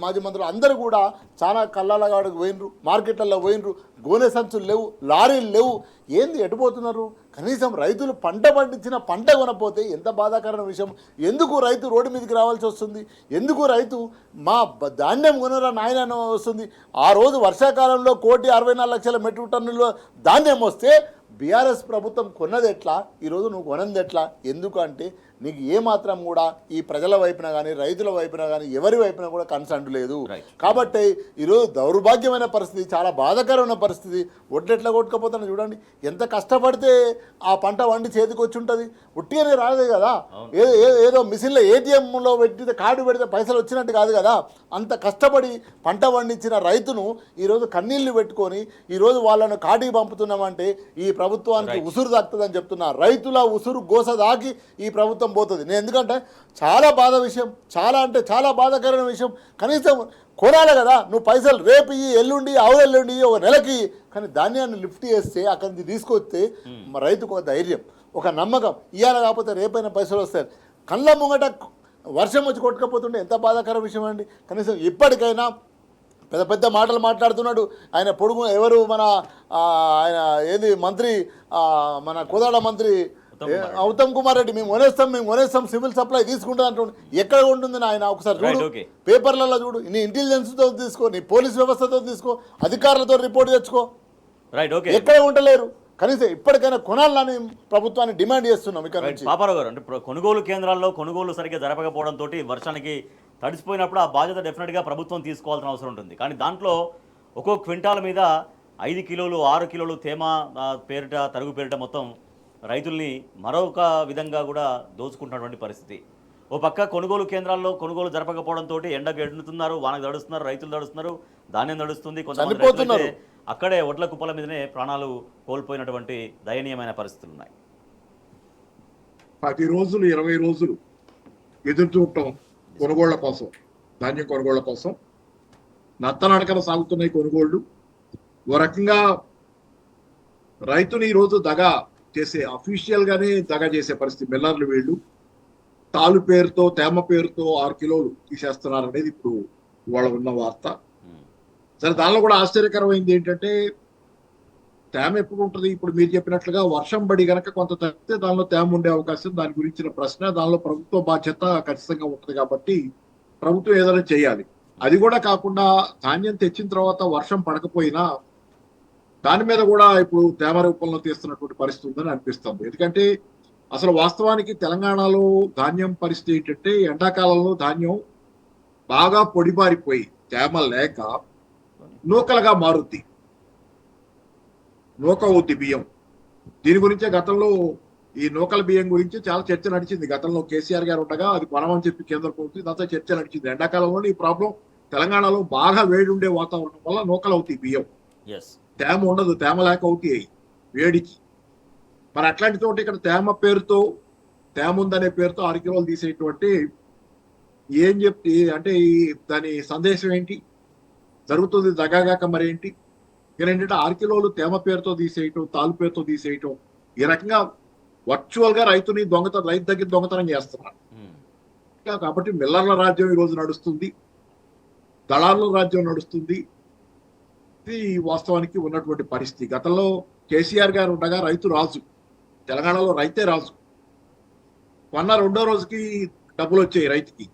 మాజీ మంత్రులు అందరూ కూడా చాలా కళ్ళాలగాడికి పోయినరు, మార్కెట్లలో పోయినరు, గోనె సంచులు లేవు, లారీలు లేవు. ఏంది ఎటుపోతున్నారు? కనీసం రైతులు పంట పండించిన పంట కొనపోతే ఎంత బాధాకరమైన విషయం. ఎందుకు రైతు రోడ్డు మీదకి రావాల్సి వస్తుంది? ఎందుకు రైతు మా ధాన్యం కొనరా నాయన వస్తుంది? ఆ రోజు వర్షాకాలంలో 1,64,00,000 మెట్రిక్ టన్నుల ధాన్యం వస్తే బీఆర్ఎస్ ప్రభుత్వం కొన్నది ఎట్లా, ఈరోజు నువ్వు కొనది ఎట్లా? ఎందుకంటే నీకు ఏమాత్రం కూడా ఈ ప్రజల వైపున కానీ రైతుల వైపున కానీ ఎవరి వైపున కూడా కన్సర్న్ లేదు. కాబట్టి ఈరోజు దౌర్భాగ్యమైన పరిస్థితి, చాలా బాధాకరమైన పరిస్థితి. ఒడ్లెట్లా కొట్టుకపోతాను చూడండి, ఎంత కష్టపడితే ఆ పంట వండి చేతికి వచ్చి ఉంటుంది. ఉట్టిగానే రాదే కదా, ఏదో మిషన్లో ఏటీఎంలో పెడితే కార్డు పెడితే పైసలు వచ్చినట్టు కాదు కదా. అంత కష్టపడి పంట పండించిన రైతును ఈరోజు కన్నీళ్లు పెట్టుకొని ఈరోజు వాళ్ళను కాటికి పంపుతున్నామంటే ఈ ప్రభుత్వానికి ఉసురు దాక్తుందని చెప్తున్నా. రైతుల ఉసురు గోస దాకి ఈ ప్రభుత్వం పోతుంది. నేను ఎందుకంటే చాలా బాధ విషయం, చాలా అంటే చాలా బాధాకరమైన విషయం. కనీసం కొనాలి కదా, నువ్వు పైసలు రేపు ఎల్లుండి ఆవులెల్లుండి ఒక నెలకి, కానీ ధాన్యాన్ని లిఫ్ట్ చేస్తే అక్కడి నుంచి తీసుకొస్తే రైతుకు ఒక ధైర్యం, ఒక నమ్మకం, ఇవాళ కాకపోతే రేపైనా పైసలు వస్తాయి. కళ్ళ ముంగట వర్షం వచ్చి కొట్టుకపోతుంటే ఎంత బాధాకర విషయం అండి. కనీసం ఇప్పటికైనా పెద్ద మాటలు మాట్లాడుతున్నాడు ఆయన పొడుగు ఎవరు ఆయన ఏది మంత్రి, మన కోదాడ మంత్రి ఉత్తమ్ కుమార్ రెడ్డి, మేము కొనేస్తాం సివిల్ సప్లై తీసుకుంటాం అంటుండే. ఎక్కడ ఉంటుంది ఆయన? ఒకసారి చూడు, పేపర్లలో చూడు, నీ ఇంటెలిజెన్స్తో తీసుకో, నీ పోలీస్ వ్యవస్థతో తీసుకో, అధికారులతో రిపోర్ట్ తెచ్చుకో, ఎక్కడ ఉండలేరు. కనీసం ఇప్పటికైనా కొనాలని ప్రభుత్వాన్ని డిమాండ్ చేస్తున్నాం. ఇక్కడ నుంచి పాపారావు గారు, అంటే కొనుగోలు కేంద్రాల్లో కొనుగోలు సరిగ్గా జరపకపోవడంతో వర్షానికి తడిసిపోయినప్పుడు ఆ బాధ్యత డెఫినెట్గా ప్రభుత్వం తీసుకోవాల్సిన అవసరం ఉంటుంది. కానీ దాంట్లో ఒక్కొక్క క్వింటాల మీద 5 కిలోలు 6 కిలోలు తేమ పేరిట తరుగు పేరిట మొత్తం రైతుల్ని మరొక విధంగా కూడా దోచుకుంటున్నటువంటి పరిస్థితి. ఓ పక్క కొనుగోలు కేంద్రాల్లో కొనుగోలు జరపకపోవడంతో ఎండకు ఎండుతున్నారు, వానకు తడుస్తున్నారు, రైతులు తడుస్తున్నారు, ధాన్యం తడుస్తుంది, కొంతమంది అక్కడే ఒడ్ల కుప్పల మీదనే ప్రాణాలు కోల్పోయినటువంటి దయనీయమైన పరిస్థితులు ఉన్నాయి. 10 రోజులు 20 రోజులు ఎదురు చూడటం కొనుగోళ్ల కోసం, ధాన్యం కొనుగోళ్ల కోసం నత్తనడకన సాగుతున్నాయి కొనుగోళ్లు. ఓ రకంగా రైతుని ఈరోజు దగా చేసే, అఫీషియల్ గానే దగా చేసే పరిస్థితి. మిల్లర్లు వీళ్ళు తాలు పేరుతో తేమ పేరుతో 6 కిలోలు తీసేస్తున్నారు అనేది ఇప్పుడు వాళ్ళ ఉన్న వార్త. సరే, దానిలో కూడా ఆశ్చర్యకరమైంది ఏంటంటే తేమ ఎప్పుడు ఉంటుంది? ఇప్పుడు మీరు చెప్పినట్లుగా వర్షం పడి గనక కొంత తగ్గితే దానిలో తేమ ఉండే అవకాశం, దాని గురించిన ప్రశ్న, దానిలో ప్రభుత్వ బాధ్యత ఖచ్చితంగా ఉంటుంది. కాబట్టి ప్రభుత్వం ఏదైనా చేయాలి. అది కూడా కాకుండా ధాన్యం తెచ్చిన తర్వాత వర్షం పడకపోయినా దాని మీద కూడా ఇప్పుడు తేమ రూపంలో తీస్తున్నటువంటి పరిస్థితి ఉందని అనిపిస్తుంది. ఎందుకంటే అసలు వాస్తవానికి తెలంగాణలో ధాన్యం పరిస్థితి ఏంటంటే ఎండాకాలంలో ధాన్యం బాగా పొడిబారిపోయి తేమ లేక నూకలుగా మారుద్ది, నూక అవుద్ది బియ్యం. దీని గురించే గతంలో ఈ నూకల బియ్యం గురించి చాలా చర్చ నడిచింది. గతంలో కేసీఆర్ గారు ఉండగా అది కొనమని చెప్పి కేంద్ర ప్రభుత్వం ఇదంతా చర్చ నడిచింది. ఎండాకాలంలో ఈ ప్రాబ్లం తెలంగాణలో బాగా వేడి ఉండే వాతావరణం వల్ల నూకలు అవుతాయి బియ్యం, తేమ ఉండదు, తేమ లేక అవుతాయి వేడికి. మరి అట్లాంటి చోట ఇక్కడ తేమ ఉందనే పేరుతో 6 కిలోలు తీసేటువంటి ఏం చెప్తే అంటే దాని సందేశం ఏంటి జరుగుతుంది? దగాగాక మరి ఏంటి? ఏంటంటే 6 కిలోలు తేమ పేరుతో తీసేయటం, తాలు పేరుతో తీసేయటం, ఈ రకంగా వర్చువల్ గా రైతు దగ్గర దొంగతనం చేస్తున్నారు. కాబట్టి మిల్లర్ల రాజ్యం ఈ రోజు నడుస్తుంది, దళారుల రాజ్యం నడుస్తుంది. ఇది వాస్తవానికి ఉన్నటువంటి పరిస్థితి. గతంలో కేసీఆర్ గారు ఉండగా రైతు రాజు, తెలంగాణలో రైతే రాజు. కొన్న 2వ రోజుకి డబ్బులు వచ్చాయి రైతుకి,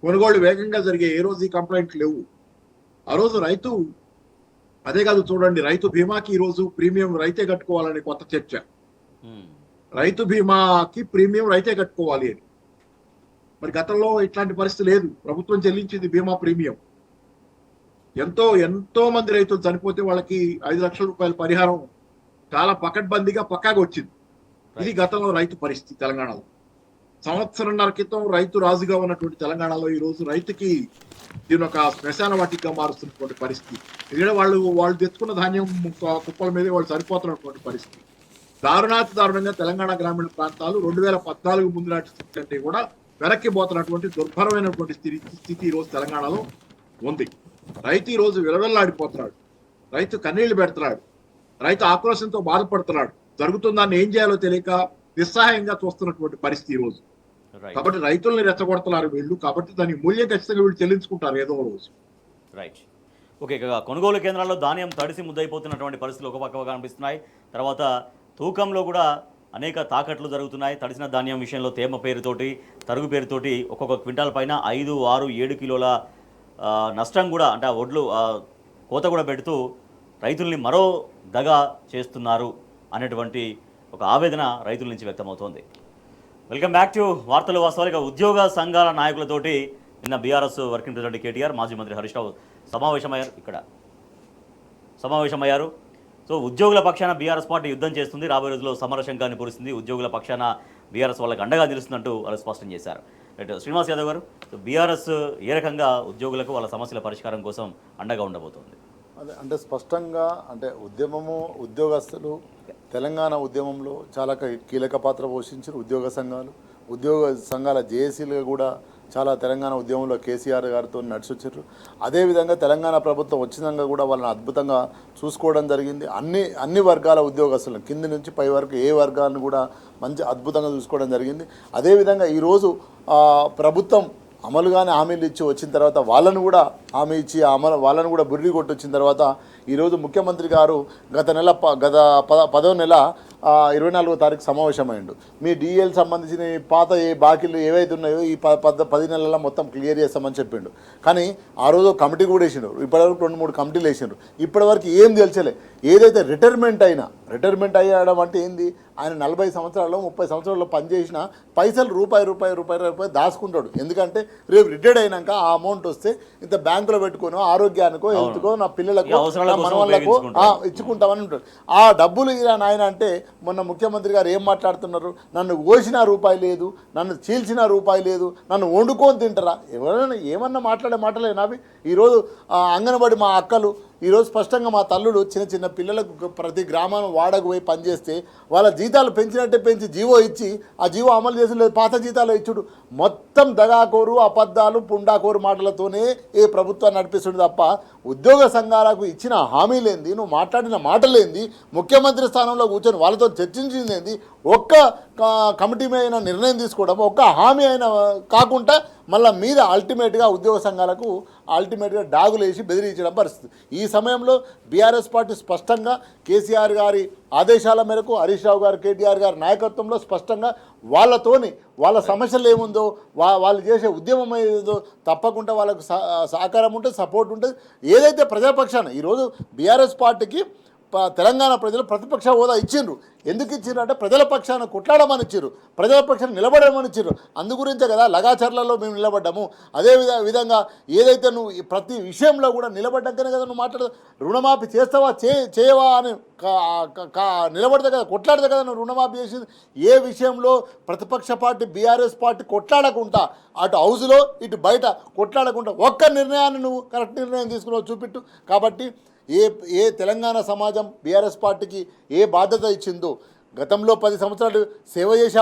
కొనుగోళ్లు వేగంగా జరిగాయి, ఏ రోజు ఈ కంప్లైంట్లు లేవు. ఆ రోజు రైతు, అదే కాదు చూడండి, రైతు బీమాకి ఈ రోజు ప్రీమియం రైతే కట్టుకోవాలని కొత్త చర్చ. రైతు బీమాకి ప్రీమియం రైతే కట్టుకోవాలి అని. మరి గతంలో ఇట్లాంటి పరిస్థితి లేదు, ప్రభుత్వం చెల్లించింది బీమా ప్రీమియం. ఎంతో మంది రైతులు చనిపోతే వాళ్ళకి 5 లక్షల రూపాయల పరిహారం చాలా పకడ్బందీగా పక్కాగా వచ్చింది. ఇది గతంలో రైతు పరిస్థితి తెలంగాణలో. సంవత్సరంన్నర క్రితం రైతు రాజుగా ఉన్నటువంటి తెలంగాణలో ఈ రోజు రైతుకి దీని ఒక శ్మశాన వాటిగా మారుస్తున్నటువంటి పరిస్థితి. ఎందుకంటే వాళ్ళు తెచ్చుకున్న ధాన్యం కుప్పల మీదే వాళ్ళు సరిపోతున్నటువంటి పరిస్థితి. దారుణంగా తెలంగాణ గ్రామీణ ప్రాంతాలు 2014 ముందు నాటి స్థితి కంటే కూడా వెనక్కి పోతున్నటువంటి దుర్భరమైనటువంటి స్థితి ఈ రోజు తెలంగాణలో ఉంది. రైతు ఈ రోజు విలవెల్లాడిపోతున్నాడు, రైతు కన్నీళ్లు పెడుతున్నాడు, రైతు ఆక్రోశంతో బాధపడుతున్నాడు. జరుగుతుందాన్ని ఏం చేయాలో తెలియక నిస్సహాయంగా చూస్తున్నటువంటి పరిస్థితి ఈ రోజు. కాబట్టి రైతుల్ని రెచ్చగొడుతున్నారు వీళ్ళు. కాబట్టి దానికి మూల్యం ఖచ్చితంగా వీళ్ళు చెల్లించుకుంటారు ఏదో రోజు. రైట్. ఓకే, కొనుగోలు కేంద్రాల్లో ధాన్యం తడిసి ముద్దయిపోతున్నటువంటి పరిస్థితులు ఒక పక్కగా కనిపిస్తున్నాయి. తర్వాత తూకంలో కూడా అనేక తాకట్లు జరుగుతున్నాయి. తడిసిన ధాన్యం విషయంలో తేమ పేరుతోటి, తరుగు పేరుతోటి ఒక్కొక్క క్వింటాల్ పైన 5, 6, 7 కిలోల నష్టం కూడా, అంటే ఆ ఒడ్లు కోత కూడా పెడుతూ రైతుల్ని మరో దగా చేస్తున్నారు అనేటువంటి ఒక ఆవేదన రైతుల నుంచి వ్యక్తమవుతోంది. వెల్కమ్ బ్యాక్ టు వార్తలు వాస్తవాలుగా. ఉద్యోగ సంఘాల నాయకులతోటి నిన్న బీఆర్ఎస్ వర్కింగ్ ప్రెసిడెంట్ కేటీఆర్, మాజీ మంత్రి హరీష్ రావు సమావేశమయ్యారు. సో ఉద్యోగుల పక్షాన బీఆర్ఎస్ పార్టీ యుద్ధం చేస్తుంది, రాబోయే రోజుల్లో సమరశంకాన్ని పూరిస్తుంది, ఉద్యోగుల పక్షాన బీఆర్ఎస్ వాళ్ళకి అండగా నిలుస్తుందంటూ వాళ్ళు స్పష్టం చేశారు. రైట్, శ్రీనివాస్ యాదవ్ గారు, బీఆర్ఎస్ ఏ రకంగా ఉద్యోగులకు వాళ్ళ సమస్యల పరిష్కారం కోసం అండగా ఉండబోతోంది? అదే అంటే స్పష్టంగా అంటే ఉద్యోగస్తులు తెలంగాణ ఉద్యమంలో చాలా కీలక పాత్ర పోషించారు. ఉద్యోగ సంఘాల జేఏసీలు కూడా చాలా తెలంగాణ ఉద్యమంలో కేసీఆర్ గారితో నడిచొచ్చారు. అదేవిధంగా తెలంగాణ ప్రభుత్వం వచ్చినాక కూడా వాళ్ళని అద్భుతంగా చూసుకోవడం జరిగింది. అన్ని వర్గాల ఉద్యోగస్తులను కింది నుంచి పై వరకు ఏ వర్గాలను కూడా మంచి అద్భుతంగా చూసుకోవడం జరిగింది. అదేవిధంగా ఈరోజు ప్రభుత్వం అమలుగానే హామీలు ఇచ్చి వచ్చిన తర్వాత వాళ్ళను కూడా హామీ ఇచ్చి వాళ్ళను కూడా బుర్రి కొట్టి వచ్చిన తర్వాత ఈరోజు ముఖ్యమంత్రి గారు గత 10వ నెల 24వ తారీఖు సమావేశమైండు. మీ డిఎల్ సంబంధించిన పాత ఏ బాకీలు ఏవైతే ఉన్నాయో ఈ 10 నెలల మొత్తం క్లియర్ చేస్తామని చెప్పిండు. కానీ ఆ రోజు కమిటీ కూడా వేసిండు. ఇప్పటివరకు 2-3 కమిటీలు వేసిండ్రు. ఇప్పటివరకు ఏం తెలిసలే. ఏదైతే రిటైర్మెంట్ అయ్యడం అంటే ఏంది, ఆయన 40 సంవత్సరాల్లో 30 సంవత్సరాల్లో పనిచేసిన పైసలు రూపాయి దాచుకుంటాడు. ఎందుకంటే రేపు రిటైర్డ్ అయినాక ఆ అమౌంట్ వస్తే ఇంత బ్యాంకులో పెట్టుకోను, ఆరోగ్యానికో హెల్త్కో నా పిల్లలకు మనవాళ్ళకు ఇచ్చుకుంటామని ఉంటాడు. ఆ డబ్బులు నాయన అంటే మొన్న ముఖ్యమంత్రి గారు ఏం మాట్లాడుతున్నారు, నన్ను కోసిన రూపాయి లేదు, నన్ను చీల్చిన రూపాయి లేదు, నన్ను వండుకొని తింటారా? ఎవరైనా ఏమన్నా మాటలేనా అవి? ఈరోజు అంగన్వాడీ మా అక్కలు ఈరోజు స్పష్టంగా మా తల్లుడు చిన్న పిల్లలకు ప్రతి గ్రామం వాడకు పోయి పనిచేస్తే వాళ్ళ జీతాలు పెంచినట్టే పెంచి జీవో ఇచ్చి ఆ జీవో అమలు చేసి లేదు, పాత జీతాలు ఇచ్చుడు. మొత్తం దగాకోరు, అబద్ధాలు, పుండాకోరు మాటలతోనే ఏ ప్రభుత్వాన్ని నడిపిస్తుంది తప్ప ఉద్యోగ సంఘాలకు ఇచ్చిన హామీలేంది, నువ్వు మాట్లాడిన మాటలేంది, ముఖ్యమంత్రి స్థానంలో కూర్చొని వాళ్ళతో చర్చించింది, ఒక్క కమిటీ మీద నిర్ణయం తీసుకోవడం, ఒక్క హామీ అయినా కాకుండా మళ్ళీ మీద అల్టిమేట్గా ఉద్యోగ సంఘాలకు డాగులు వేసి బెదిరించడం పరిస్థితి. ఈ సమయంలో బీఆర్ఎస్ పార్టీ స్పష్టంగా కేసీఆర్ గారి ఆదేశాల మేరకు హరీష్ రావు గారు, కేటీఆర్ గారి నాయకత్వంలో స్పష్టంగా వాళ్ళ సమస్యలు ఏముందో, వాళ్ళు చేసే ఉద్యమం ఏదో తప్పకుండా వాళ్ళకు సహకారం ఉంటుంది, సపోర్ట్ ఉంటుంది. ఏదైతే ప్రజాపక్షాన ఈరోజు బీఆర్ఎస్ పార్టీకి తెలంగాణ ప్రజలు ప్రతిపక్ష హోదా ఇచ్చిండ్రు. ఎందుకు ఇచ్చిండ్రు అంటే ప్రజల పక్షాన కొట్లాడమని ఇచ్చారు, ప్రజల పక్షాన నిలబడమని ఇచ్చారు. అందుగురించే కదా లగాచర్లలో మేము నిలబడ్డాము. అదే విధంగా ఏదైతే నువ్వు ప్రతి విషయంలో కూడా నిలబడ్డాకనే కదా నువ్వు మాట్లాడదు. రుణమాఫీ చేస్తావా చేయవా అని నిలబడితే కదా, కొట్లాడితే కదా నువ్వు రుణమాఫీ చేసింది. ఏ విషయంలో ప్రతిపక్ష పార్టీ బీఆర్ఎస్ పార్టీ కొట్లాడకుండా, అటు హౌస్లో ఇటు బయట కొట్లాడకుండా ఒక్క నిర్ణయాన్ని నువ్వు కరెక్ట్ నిర్ణయం తీసుకున్నావు చూపిట్టు. కాబట్టి ఏ తెలంగాణ సమాజం బీఆర్ఎస్ పార్టీకి ఏ బాధ్యత ఇచ్చిందో, గతంలో 10 సంవత్సరాలు సేవ చేసే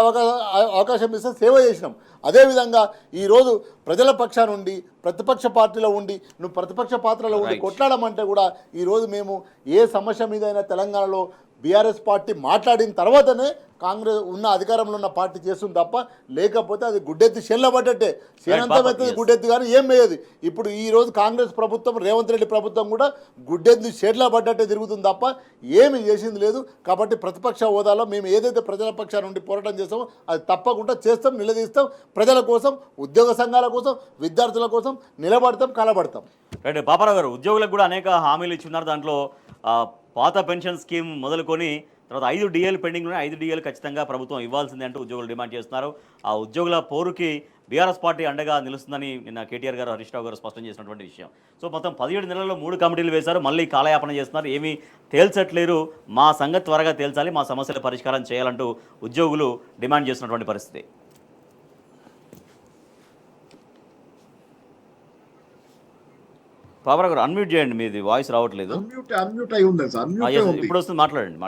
అవకాశం ఇస్తే సేవ చేసినాం. అదేవిధంగా ఈరోజు ప్రజల పక్షాన ఉండి ప్రతిపక్ష పార్టీలో ఉండి నువ్వు ప్రతిపక్ష పాత్రలో ఉండి కొట్లాడమంటే కూడా ఈరోజు మేము ఏ సమస్య మీదైనా తెలంగాణలో బీఆర్ఎస్ పార్టీ మాట్లాడిన తర్వాతనే కాంగ్రెస్ ఉన్న అధికారంలో ఉన్న పార్టీ చేస్తుంది తప్ప లేకపోతే అది గుడ్డెత్తి చెల్లబడ్డట్టే. చేనంతమైతే గుడ్డెత్తి కానీ ఏం వేయదు. ఇప్పుడు ఈరోజు కాంగ్రెస్ ప్రభుత్వం, రేవంత్ రెడ్డి ప్రభుత్వం కూడా గుడ్డెత్తి షెడ్ల పడ్డట్టే తిరుగుతుంది తప్ప ఏమి చేసింది లేదు. కాబట్టి ప్రతిపక్ష హోదాలో మేము ఏదైతే ప్రజల పక్షాల నుండి పోరాటం చేస్తామో అది తప్పకుండా చేస్తాం, నిలదీస్తాం. ప్రజల కోసం, ఉద్యోగ సంఘాల కోసం, విద్యార్థుల కోసం నిలబడతాం, కలబడతాం. రైట్, పాపారావు గారు, ఉద్యోగులకు కూడా అనేక హామీలు ఇచ్చున్నారు. దాంట్లో పాత పెన్షన్ స్కీమ్ మొదలుకొని తర్వాత 5 డిఏలు పెండింగ్ ఉన్నాయి. 5 డిఏలు ఖచ్చితంగా ప్రభుత్వం ఇవ్వాల్సిందే అంటూ ఉద్యోగులు డిమాండ్ చేస్తున్నారు. ఆ ఉద్యోగుల పోరుకి బీఆర్ఎస్ పార్టీ అండగా నిలుస్తుందని నిన్న కేటీఆర్ గారు హరీష్ రావు గారు స్పష్టం చేసినటువంటి విషయం. సో మొత్తం 17 నెలల్లో 3 కమిటీలు వేశారు, మళ్ళీ కాలయాపన చేస్తున్నారు, ఏమీ తేల్చట్లేరు, మా సంగతి త్వరగా తేల్చాలి, మా సమస్యల పరిష్కారం చేయాలంటూ ఉద్యోగులు డిమాండ్ చేస్తున్నటువంటి పరిస్థితి. పాపరా గారు అన్మ్యూట్ చేయండి, మీది వాయిస్ రావట్లేదు. అన్మ్యూట్ అయి ఉంది సార్. ఇప్పుడు వస్తుంది, మాట్లాడండి.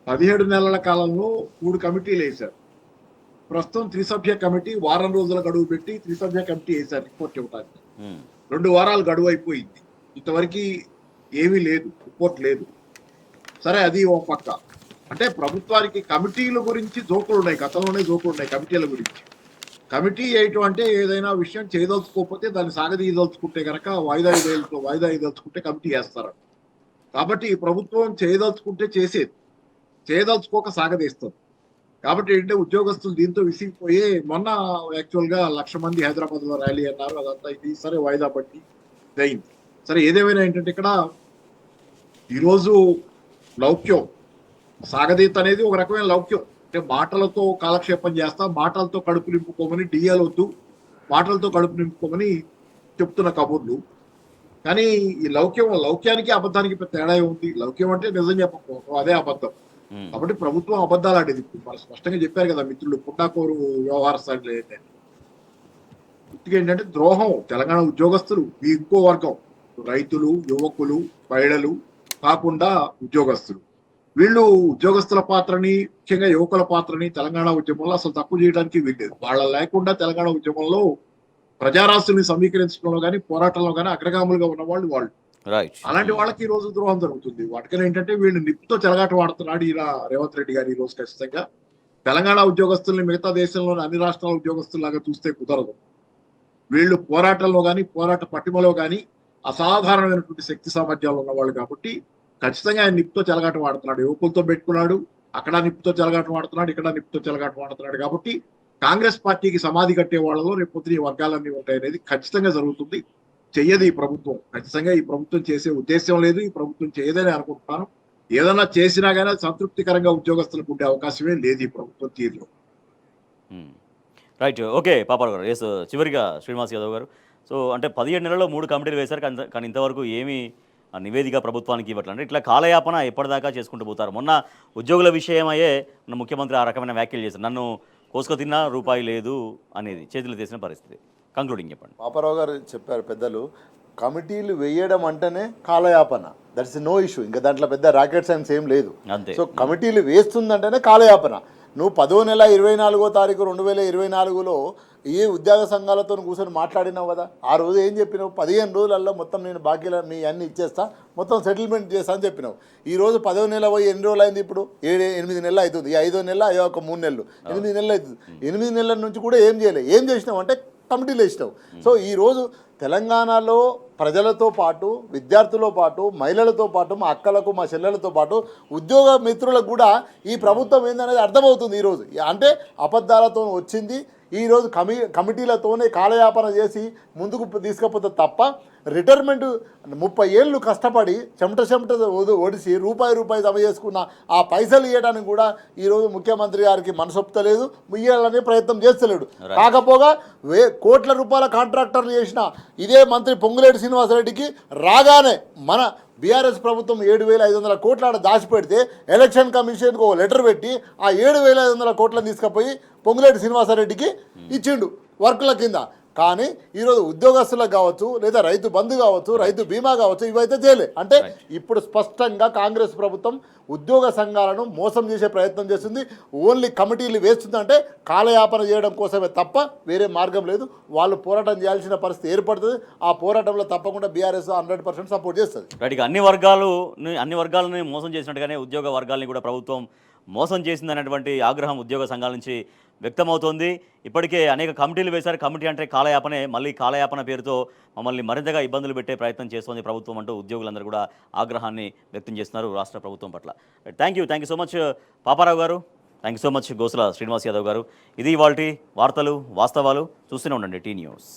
17 నెలల కాలంలో 3 కమిటీలు వేశారు. ప్రస్తుతం త్రిసభ్య కమిటీ వారం రోజుల గడువు పెట్టి త్రిసభ్య కమిటీ వేశారు రిపోర్ట్ ఇవ్వడానికి. 2 వారాలు గడువు అయిపోయింది, ఇంతవరకు ఏమీ లేదు, రిపోర్ట్ లేదు. సరే, అది ఒక పక్క. అంటే ప్రభుత్వానికి కమిటీల గురించి జోకులు ఉన్నాయి, గతంలోనే జోకులు ఉన్నాయి కమిటీల గురించి. కమిటీ వేయటం అంటే ఏదైనా విషయం చేయదలుచుకోకపోతే దాన్ని సాగదీయదలుచుకుంటే కనుక వాయిదా ఇదలుచుకుంటే కమిటీ వేస్తారు. కాబట్టి ఈ ప్రభుత్వం చేయదలుచుకుంటే చేసేది, చేయదలుచుకోక సాగదీస్తుంది. కాబట్టి ఏంటంటే ఉద్యోగస్తులు దీంతో విసిగిపోయి మొన్న యాక్చువల్గా 1,00,000 మంది హైదరాబాద్ లో ర్యాలీ అన్నారు, అదంతా ఇది సరే వాయిదా పట్టి అయింది. సరే, ఏదేమైనా ఏంటంటే ఇక్కడ ఈరోజు లౌక్యం, సాగదీత అనేది ఒక రకమైన లౌక్యం. అంటే మాటలతో కాలక్షేపం చేస్తా, మాటలతో కడుపు నింపుకోమని డిఎల్ వద్దు, మాటలతో కడుపు నింపుకోమని చెప్తున్న కబుర్లు. కానీ ఈ లౌక్యానికి అబద్ధానికి పెద్ద తేడా ఉంది. లౌక్యం అంటే నిజం చెప్పకపోవడం, అదే అబద్ధం. కాబట్టి ప్రభుత్వం అబద్ధాలు ఆడేది. ఇప్పుడు మనం స్పష్టంగా చెప్పారు కదా మిత్రులు, పుండాకోరు వ్యవహారస్తులు ఏంటంటే ద్రోహం. తెలంగాణ ఉద్యోగస్తులు ఈ ఇంకో వర్గం, రైతులు, యువకులు, మహిళలు కాకుండా ఉద్యోగస్తులు, వీళ్ళు ఉద్యోగస్తుల పాత్రని, ముఖ్యంగా యువకుల పాత్రని తెలంగాణ ఉద్యమంలో అసలు తక్కువ చేయడానికి వీల్లేదు. వాళ్ళ లేకుండా తెలంగాణ ఉద్యమంలో ప్రజారాస్తుల్ని సమీకరించడంలో కానీ పోరాటంలో కానీ అగ్రగాములుగా ఉన్న వాళ్ళు. అలాంటి వాళ్ళకి ఈ రోజు ద్రోహం జరుగుతుంది. వాటికని ఏంటంటే వీళ్ళు నిప్పుతో చెలగాట వాడుతున్నాడు ఇలా రేవంత్ రెడ్డి గారు. ఈ రోజు ఖచ్చితంగా తెలంగాణ ఉద్యోగస్తుల్ని మిగతా దేశంలోని అన్ని రాష్ట్రాల ఉద్యోగస్తుల్లాగా చూస్తే కుదరదు. వీళ్ళు పోరాటంలో కానీ పోరాట పట్టిమలో కానీ అసాధారణమైనటువంటి శక్తి సామర్థ్యాలు ఉన్నవాళ్ళు. కాబట్టి ఖచ్చితంగా ఆయన నిప్పుతో చెలగాట వాడుతున్నాడు. యువకులతో పెట్టుకున్నాడు, అక్కడ నిప్పుతో చెలగాట వాడుతున్నాడు, ఇక్కడ నిప్పుతో చెలగాట వాడుతున్నాడు. కాబట్టి కాంగ్రెస్ పార్టీకి సమాధి కట్టే వాళ్ళలో రేపొద్దున ఈ వర్గాలన్నీ ఉంటాయనేది ఖచ్చితంగా జరుగుతుంది. చెయ్యదు ఈ ప్రభుత్వం. ఖచ్చితంగా ఈ ప్రభుత్వం చేసే ఉద్దేశం లేదు, ఈ ప్రభుత్వం చేయదని అనుకుంటున్నాను. ఏదన్నా చేసినా కానీ సంతృప్తికరంగా ఉద్యోగస్తులకు ఉండే అవకాశమే లేదు ఈ ప్రభుత్వం తీరులో. రైట్, ఓకే పాపారావు గారు. ఎస్, చివరిగా శ్రీనివాస్ యాదవ్ గారు, సో అంటే 17 నెలల్లో 3 కమిటీలు వేశారు, కానీ ఇంతవరకు ఏమీ నివేదిక ప్రభుత్వానికి ఇవ్వట్లంటే ఇట్లా కాలయాపన ఎప్పటిదాకా చేసుకుంటూ పోతారు? మొన్న ఉద్యోగుల విషయమయ్యే ముఖ్యమంత్రి ఆ రకమైన వ్యాఖ్యలు చేశారు, నన్ను కోసుకు తిన్నా రూపాయి లేదు అనేది చేతులు తీసిన పరిస్థితి. కంక్లూడింగ్ చెప్పండి. పాపారావు గారు చెప్పారు పెద్దలు, కమిటీలు వేయడం అంటేనే కాలయాపన, దట్స్ నో ఇష్యూ. ఇంకా దాంట్లో పెద్ద రాకెట్ సైన్స్ ఏం లేదు. అంతే. సో కమిటీలు వేస్తుందంటేనే కాలయాపన. నువ్వు 10వ నెల 24వ తారీఖు 2024లో ఏ ఉద్యోగ సంఘాలతో కూర్చొని మాట్లాడినావు కదా, ఆ రోజు ఏం చెప్పినావు? 15 రోజులలో మొత్తం నేను బాకీలు మీ అన్ని ఇచ్చేస్తా, మొత్తం సెటిల్మెంట్ చేస్తా అని చెప్పినావు. ఈ రోజు 10వ నెల పోయి ఎన్ని రోజులు అయింది? ఇప్పుడు 8 నెలలు అవుతుంది. ఈ 5వ నెల అయ్యో ఒక 3 నెలలు, 8 నెలలు అవుతుంది. 8 నెలల నుంచి కూడా ఏం చేయలేదు. ఏం చేసినావు అంటే కమిటీలు వేసినావు. సో ఈరోజు తెలంగాణలో ప్రజలతో పాటు, విద్యార్థులతో పాటు, మహిళలతో పాటు, మా అక్కలకు, మా చెల్లెలతో పాటు ఉద్యోగ మిత్రులకు కూడా ఈ ప్రభుత్వం ఏందనేది అర్థమవుతుంది. ఈరోజు అంటే అబద్ధాలతో వచ్చింది. ఈరోజు కమిటీలతోనే కాలయాపన చేసి ముందుకు తీసుకపోతే తప్ప రిటైర్మెంట్ 30 ఏళ్ళు కష్టపడి చెమట ఒడిసి రూపాయి జమ చేసుకున్న ఆ పైసలు ఇవ్వడానికి కూడా ఈరోజు ముఖ్యమంత్రి గారికి మనసొప్పుతలేదు, ఇవ్వాలనే ప్రయత్నం చేస్తలేడు. కాకపోగా కోట్ల రూపాయల కాంట్రాక్టర్లు చేసిన ఇదే మంత్రి పొంగులేటి శ్రీనివాసరెడ్డికి రాగానే మన బీఆర్ఎస్ ప్రభుత్వం 7,500 కోట్ల దాచిపెడితే ఎలక్షన్ కమిషన్కు ఒక లెటర్ పెట్టి ఆ 7,500 కోట్లను తీసుకుపోయి పొంగులేటి శ్రీనివాసరెడ్డికి ఇచ్చిండు వర్కుల కింద. కానీ ఈరోజు ఉద్యోగస్తులకు కావచ్చు, లేదా రైతు బంధు కావచ్చు, రైతు బీమా కావచ్చు, ఇవైతే చేయలే. అంటే ఇప్పుడు స్పష్టంగా కాంగ్రెస్ ప్రభుత్వం ఉద్యోగ సంఘాలను మోసం చేసే ప్రయత్నం చేస్తుంది. ఓన్లీ కమిటీలు వేస్తుందంటే కాలయాపన చేయడం కోసమే తప్ప వేరే మార్గం లేదు. వాళ్ళు పోరాటం చేయాల్సిన పరిస్థితి ఏర్పడుతుంది. ఆ పోరాటంలో తప్పకుండా బీఆర్ఎస్ 100% సపోర్ట్ చేస్తుంది. రైట్గా అన్ని వర్గాలని మోసం చేసినట్టుగానే ఉద్యోగ వర్గాలని కూడా ప్రభుత్వం మోసం చేసిందనేటువంటి ఆగ్రహం ఉద్యోగ సంఘాల నుంచి వ్యక్తమవుతోంది. ఇప్పటికే అనేక కమిటీలు వేశారు. కమిటీ అంటే కాలయాపనే, మళ్ళీ కాలయాపన పేరుతో మమ్మల్ని మరింతగా ఇబ్బందులు పెట్టే ప్రయత్నం చేస్తోంది ప్రభుత్వం అంటూ ఉద్యోగులందరూ కూడా ఆగ్రహాన్ని వ్యక్తం చేస్తున్నారు రాష్ట్ర ప్రభుత్వం పట్ల. Thank you so much Paparao garu, thank you so much Gosula Srinivas Yadav garu. ఇది ఇవాల్టి వార్తలు వాస్తవాలు. చూస్తూనే ఉండండి టీ న్యూస్.